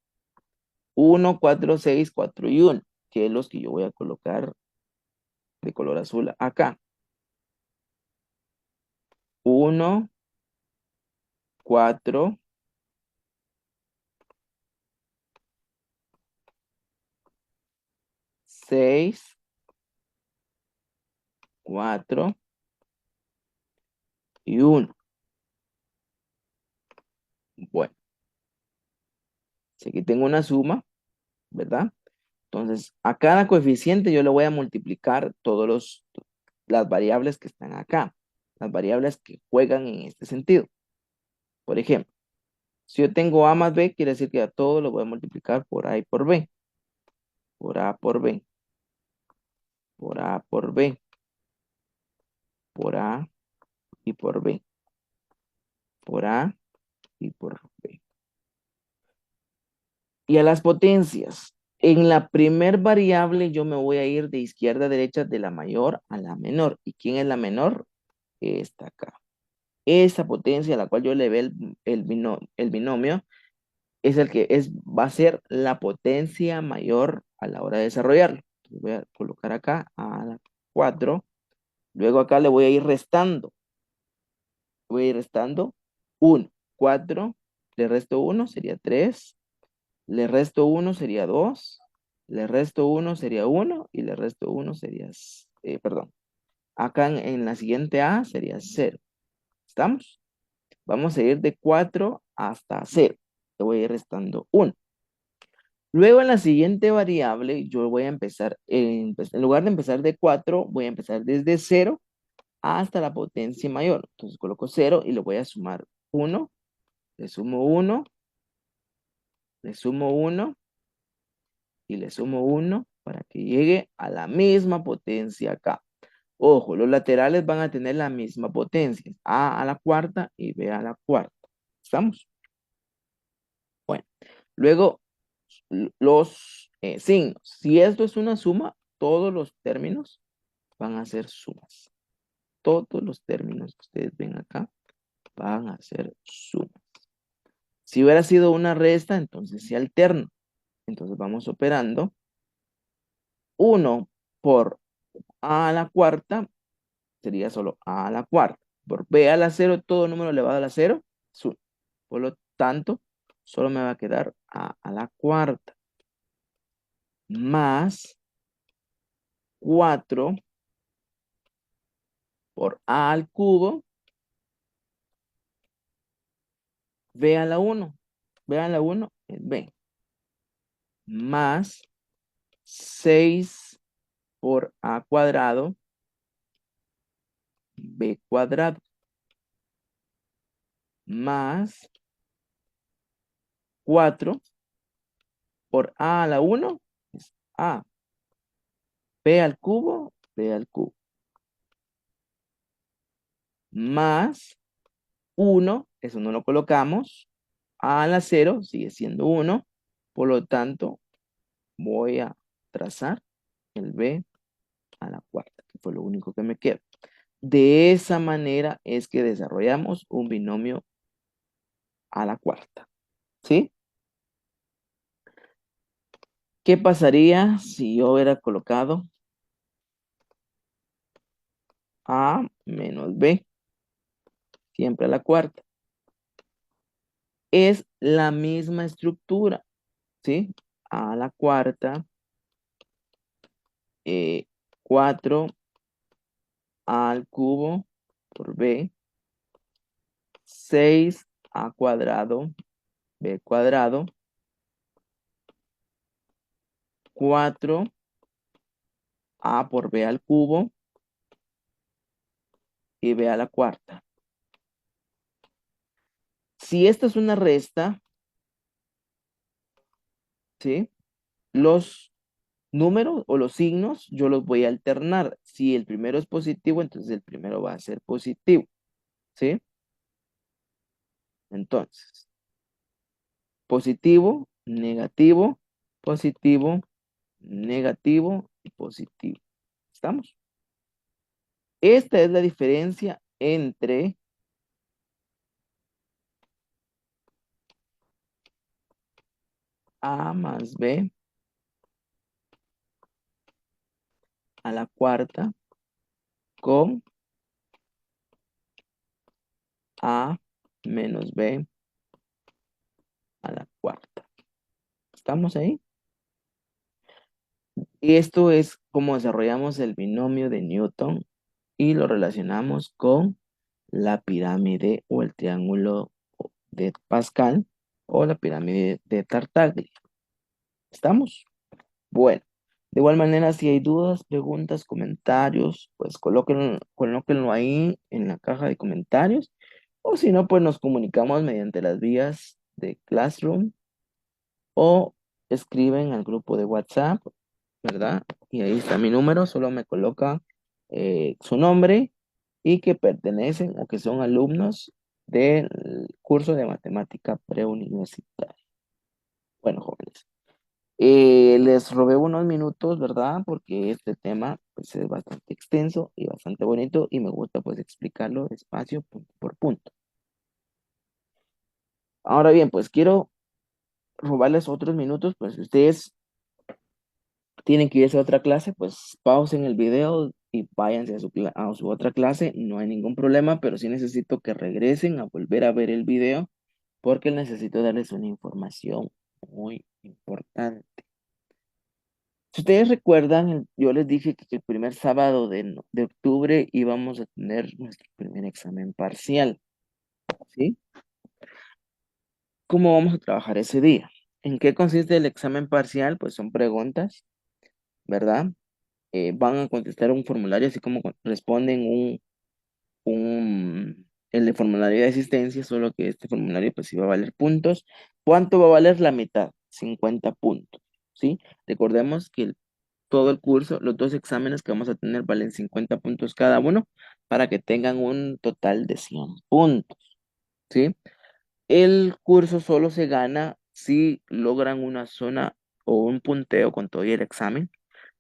1, 4, 6, 4 y 1, que es los que yo voy a colocar de color azul acá. 1, 4, 6, 4 y 1. Bueno, si aquí tengo una suma, ¿verdad? Entonces, a cada coeficiente yo le voy a multiplicar las variables que están acá, las variables que juegan en este sentido. Por ejemplo, si yo tengo A más B, quiere decir que a todo lo voy a multiplicar por A y por B, por A por B, por A por B, por A y por B, por A y por B. Y a las potencias. En la primer variable yo me voy a ir de izquierda a derecha de la mayor a la menor. ¿Y quién es la menor? Esta acá. Esa potencia a la cual yo le ve el binomio es el que va a ser la potencia mayor a la hora de desarrollarlo. Entonces voy a colocar acá a la 4. Luego acá le voy a ir restando. Voy a ir restando 1, 4 le resto 1, sería 3, le resto 1, sería 2, le resto 1, sería 1, y le resto 1, sería, perdón, acá en la siguiente A sería 0. ¿Estamos? Vamos a ir de 4 hasta 0. Le voy a ir restando 1. Luego en la siguiente variable, yo voy a empezar, en lugar de empezar de 4, voy a empezar desde 0 hasta la potencia mayor. Entonces coloco 0 y le voy a sumar 1, le sumo 1, le sumo 1 y le sumo 1 para que llegue a la misma potencia acá. Ojo, los laterales van a tener la misma potencia, A a la cuarta y B a la cuarta. ¿Estamos? Bueno, luego los signos. Si esto es una suma, todos los términos van a ser sumas. Todos los términos que ustedes ven acá van a ser sumas. Si hubiera sido una resta, entonces sí alterno. Entonces vamos operando. 1 por A a la cuarta sería solo A a la cuarta. Por B a la 0, todo número elevado a la 0 es 1. Por lo tanto, solo me va a quedar A a la cuarta. Más 4 por A al cubo, B a la 1. B a la 1 es B. Más 6 por A cuadrado, B cuadrado. Más 4 por A a la 1 es A. B al cubo, B al cubo. Más 1, eso no lo colocamos. A a la 0 sigue siendo 1. Por lo tanto, voy a trazar el B a la cuarta, que fue lo único que me queda. De esa manera es que desarrollamos un binomio a la cuarta. ¿Sí? ¿Qué pasaría si yo hubiera colocado A menos B, siempre a la cuarta? Es la misma estructura, ¿sí? A la cuarta, 4 al cubo por B, 6 A cuadrado, B cuadrado, 4 A por B al cubo y B a la cuarta. Si esta es una resta, ¿sí? Los números o los signos yo los voy a alternar. Si el primero es positivo, entonces el primero va a ser positivo, ¿sí? Entonces, positivo, negativo, positivo, negativo y positivo. ¿Estamos? Esta es la diferencia entre A más B a la cuarta con A menos B a la cuarta. ¿Estamos ahí? Y esto es como desarrollamos el binomio de Newton y lo relacionamos con la pirámide o el triángulo de Pascal o la pirámide de Tartaglia. ¿Estamos? Bueno, de igual manera, si hay dudas, preguntas, comentarios, pues colóquenlo ahí en la caja de comentarios. O si no, pues nos comunicamos mediante las vías de Classroom o escriben al grupo de WhatsApp, ¿verdad? Y ahí está mi número, solo me coloca su nombre y que pertenecen o que son alumnos del curso de matemática preuniversitaria. Bueno, jóvenes, les robé unos minutos, ¿verdad? Porque este tema pues, es bastante extenso y bastante bonito y me gusta pues explicarlo despacio, punto por punto. Ahora bien, pues quiero robarles otros minutos, pues si ustedes tienen que irse a otra clase, pues pausen el video y váyanse a su otra clase, no hay ningún problema, pero sí necesito que regresen a volver a ver el video porque necesito darles una información muy importante. Si ustedes recuerdan, yo les dije que el primer sábado de octubre íbamos a tener nuestro primer examen parcial, ¿sí? ¿Cómo vamos a trabajar ese día? ¿En qué consiste el examen parcial? Pues son preguntas, ¿verdad? Van a contestar un formulario, así como responden el de formulario de asistencia, solo que este formulario pues sí va a valer puntos. ¿Cuánto va a valer la mitad? 50 puntos, ¿sí? Recordemos que todo el curso, los dos exámenes que vamos a tener valen 50 puntos cada uno para que tengan un total de 100 puntos, ¿sí? El curso solo se gana si logran una zona o un punteo con todo y el examen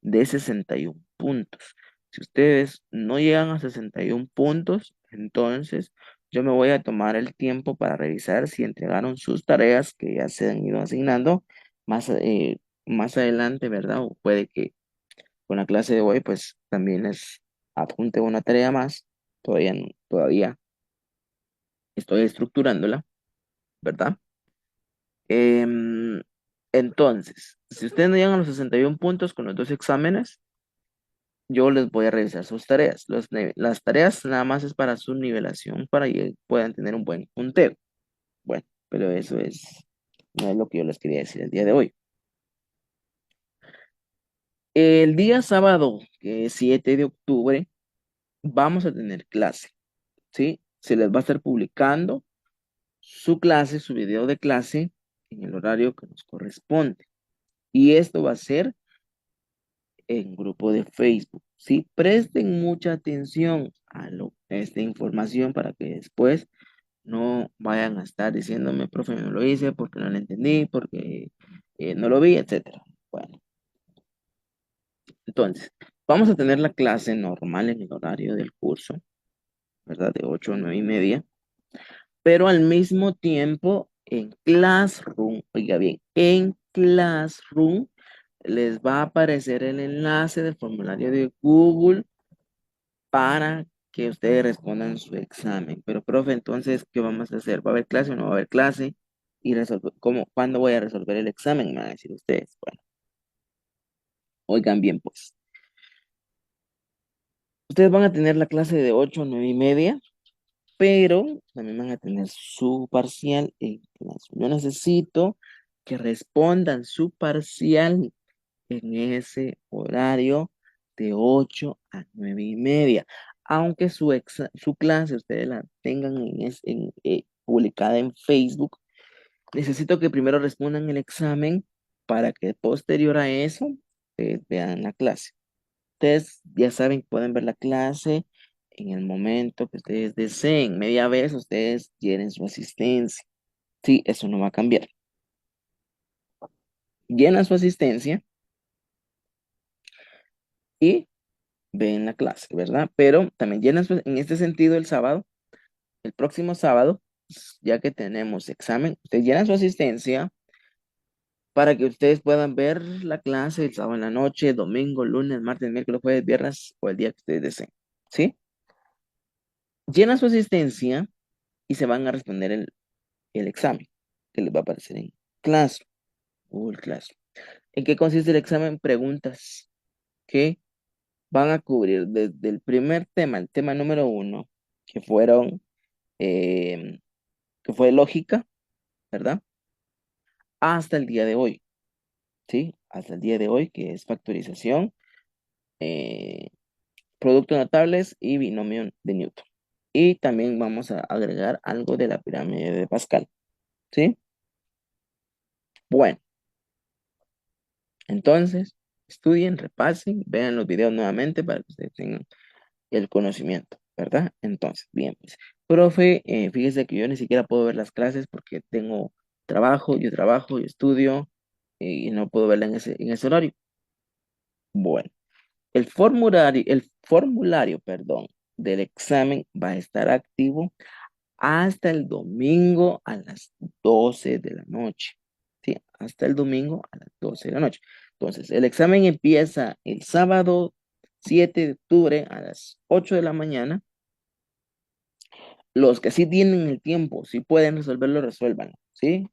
de 61 puntos. Si ustedes no llegan a 61 puntos, entonces yo me voy a tomar el tiempo para revisar si entregaron sus tareas que ya se han ido asignando más adelante, ¿verdad? O puede que con la clase de hoy, pues también les adjunte una tarea más. Todavía estoy estructurándola, ¿verdad? Em, entonces, si ustedes no llegan a los 61 puntos con los dos exámenes, yo les voy a revisar sus tareas. Las tareas nada más es para su nivelación, para que puedan tener un buen punteo. Bueno, pero no es lo que yo les quería decir el día de hoy. El día sábado, que es 7 de octubre, vamos a tener clase, ¿sí? Se les va a estar publicando su clase, su video de clase, en el horario que nos corresponde. Y esto va a ser en grupo de Facebook. Sí, presten mucha atención a esta información para que después no vayan a estar diciéndome, profe, no lo hice porque no lo entendí, porque no lo vi, etcétera. Bueno, entonces, vamos a tener la clase normal en el horario del curso, ¿verdad? De 8 a 9 y media, pero al mismo tiempo en Classroom, oiga bien, en Classroom les va a aparecer el enlace del formulario de Google para que ustedes respondan su examen. Pero, profe, entonces, ¿qué vamos a hacer? ¿Va a haber clase o no va a haber clase? Y ¿cuándo voy a resolver el examen? Me van a decir ustedes. Bueno, oigan bien, pues. Ustedes van a tener la clase de 8 a 9 y media, pero también van a tener su parcial en clase. Yo necesito que respondan su parcial en ese horario de 8 a 9 y media. Aunque su clase ustedes la tengan publicada en Facebook, necesito que primero respondan el examen para que posterior a eso vean la clase. Ustedes ya saben, pueden ver la clase en el momento que ustedes deseen. Media vez ustedes tienen su asistencia. Sí, eso no va a cambiar. Llenan su asistencia y ven la clase, ¿verdad? Pero también en este sentido el sábado, el próximo sábado, ya que tenemos examen, ustedes llenan su asistencia para que ustedes puedan ver la clase el sábado en la noche, domingo, lunes, martes, miércoles, jueves, viernes o el día que ustedes deseen, ¿sí? Llenan su asistencia y se van a responder el examen que les va a aparecer en Classroom, Google Classroom. ¿En qué consiste el examen? Preguntas que van a cubrir desde el primer tema, el tema número 1, que fueron eh, que fue lógica, ¿verdad? Hasta el día de hoy, ¿sí? Hasta el día de hoy, que es factorización, eh, productos notables y binomio de Newton. Y también vamos a agregar algo de la pirámide de Pascal, ¿sí? Bueno, entonces, estudien, repasen, vean los videos nuevamente para que ustedes tengan el conocimiento, ¿verdad? Entonces, bien, pues, profe, fíjese que yo ni siquiera puedo ver las clases porque tengo trabajo, yo estudio y no puedo verla en ese horario. Bueno, el formulario, perdón, del examen va a estar activo hasta el domingo a las 12 de la noche. ¿Sí? Hasta el domingo a las 12 de la noche. Entonces, el examen empieza el sábado 7 de octubre a las 8 de la mañana Los que sí tienen el tiempo, sí pueden resolverlo, resuélvanlo, ¿sí?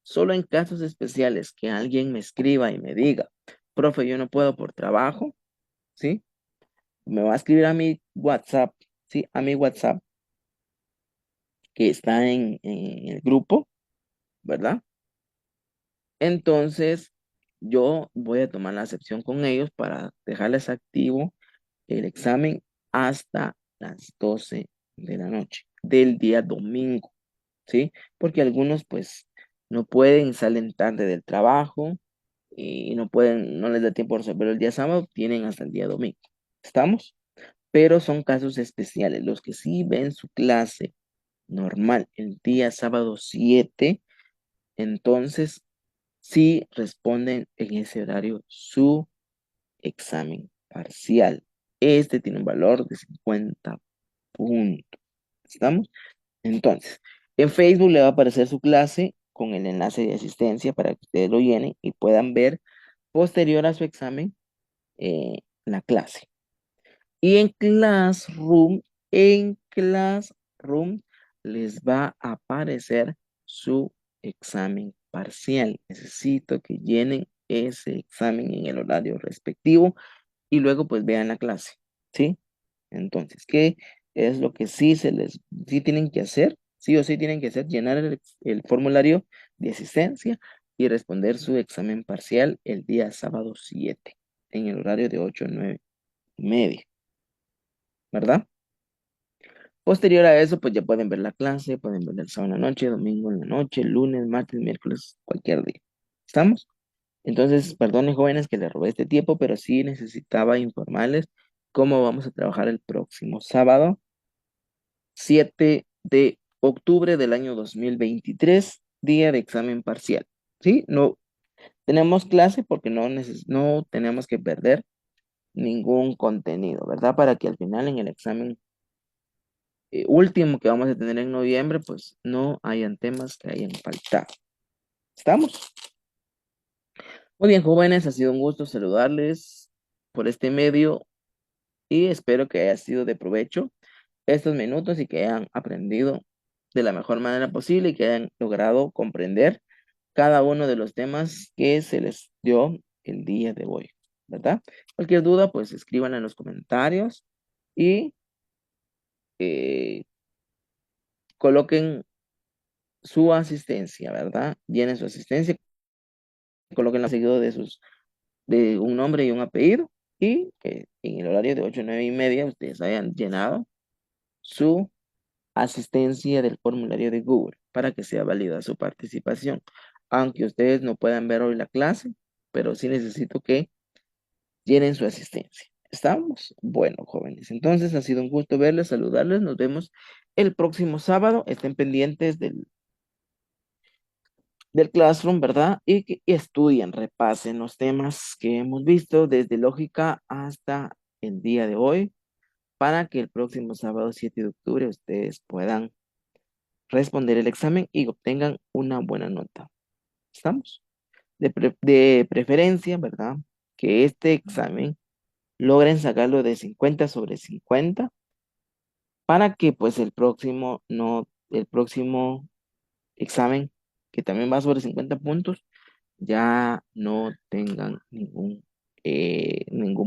Solo en casos especiales que alguien me escriba y me diga, profe, yo no puedo por trabajo, ¿sí? Me va a escribir a mi WhatsApp, ¿sí? A mi WhatsApp, que está en el grupo, ¿verdad? Entonces, yo voy a tomar la excepción con ellos para dejarles activo el examen hasta las 12 de la noche del día domingo, ¿sí? Porque algunos pues no pueden, salen tarde del trabajo y no pueden, no les da tiempo de resolverlo el día sábado, tienen hasta el día domingo. ¿Estamos? Pero son casos especiales. Los que sí ven su clase normal el día sábado 7, entonces sí responden en ese horario su examen parcial. Este tiene un valor de 50 puntos. ¿Estamos? Entonces, en Facebook le va a aparecer su clase con el enlace de asistencia para que ustedes lo llenen y puedan ver posterior a su examen la clase. Y en Classroom les va a aparecer su examen parcial. Necesito que llenen ese examen en el horario respectivo y luego pues vean la clase, ¿sí? Entonces, ¿qué es lo que sí tienen que hacer? Sí o sí tienen que hacer, llenar el formulario de asistencia y responder su examen parcial el día sábado 7 en el horario de 8 a 9 y media, ¿verdad? Posterior a eso, pues ya pueden ver la clase, pueden ver el sábado en la noche, domingo en la noche, lunes, martes, miércoles, cualquier día. ¿Estamos? Entonces, perdonen jóvenes que les robé este tiempo, pero sí necesitaba informarles cómo vamos a trabajar el próximo sábado, 7 de octubre del año 2023, día de examen parcial. ¿Sí? No tenemos clase porque no tenemos que perder ningún contenido, ¿verdad? Para que al final en el examen último que vamos a tener en noviembre, pues no hayan temas que hayan faltado. ¿Estamos? Muy bien, jóvenes, ha sido un gusto saludarles por este medio y espero que haya sido de provecho estos minutos y que hayan aprendido de la mejor manera posible y que hayan logrado comprender cada uno de los temas que se les dio el día de hoy, ¿verdad? Cualquier duda, pues escriban en los comentarios y eh, coloquen su asistencia, ¿verdad? Llenen su asistencia, coloquen la seguido de un nombre y un apellido y que en el horario de 8 9 y media ustedes hayan llenado su asistencia del formulario de Google para que sea válida su participación. Aunque ustedes no puedan ver hoy la clase, pero sí necesito que llenen su asistencia. ¿Estamos? Bueno, jóvenes, entonces ha sido un gusto verles, saludarles. Nos vemos el próximo sábado. Estén pendientes del Classroom, ¿verdad? Y estudien, repasen los temas que hemos visto desde lógica hasta el día de hoy para que el próximo sábado 7 de octubre ustedes puedan responder el examen y obtengan una buena nota. ¿Estamos? De preferencia, ¿verdad? Que este examen logren sacarlo de 50 sobre 50 para que pues el próximo examen, que también va sobre 50 puntos, ya no tengan ningún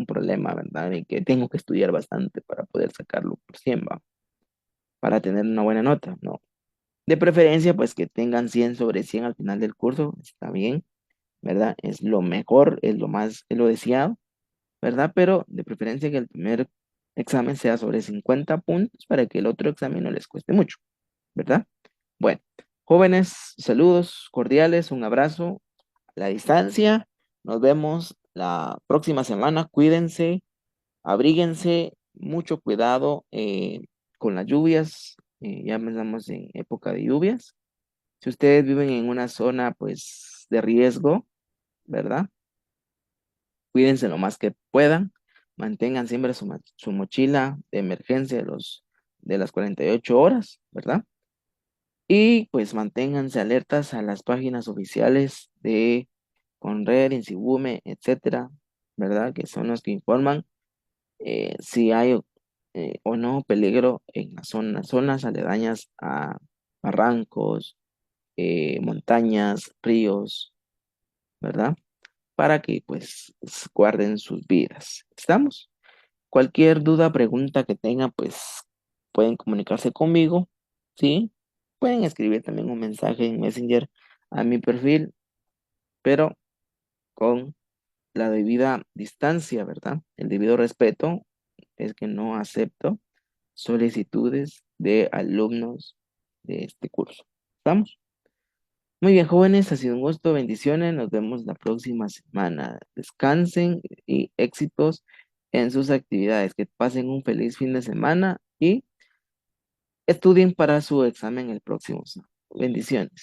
problema, ¿verdad? Y que tengo que estudiar bastante para poder sacarlo por 100, ¿va? Para tener una buena nota, ¿no? De preferencia, pues que tengan 100 sobre 100 al final del curso, está bien, ¿verdad? Es lo mejor, es lo deseado, ¿verdad? Pero de preferencia que el primer examen sea sobre 50 puntos para que el otro examen no les cueste mucho, ¿verdad? Bueno, jóvenes, saludos cordiales, un abrazo a la distancia. Nos vemos la próxima semana. Cuídense, abríguense, mucho cuidado con las lluvias. Ya estamos en época de lluvias. Si ustedes viven en una zona, pues, de riesgo, ¿verdad? Cuídense lo más que puedan. Mantengan siempre su mochila de emergencia de las 48 horas, ¿verdad? Y pues manténganse alertas a las páginas oficiales de Conred, Insibume, etcétera, ¿verdad? Que son los que informan si hay o no peligro en las zonas aledañas a barrancos, montañas, ríos, ¿verdad? Para que pues guarden sus vidas. ¿Estamos? Cualquier duda, pregunta que tengan, pues pueden comunicarse conmigo, ¿sí? Pueden escribir también un mensaje en Messenger a mi perfil, pero con la debida distancia, ¿verdad? El debido respeto es que no acepto solicitudes de alumnos de este curso. ¿Estamos? Muy bien, jóvenes, ha sido un gusto, bendiciones, nos vemos la próxima semana. Descansen y éxitos en sus actividades, que pasen un feliz fin de semana y estudien para su examen el próximo sábado. Bendiciones.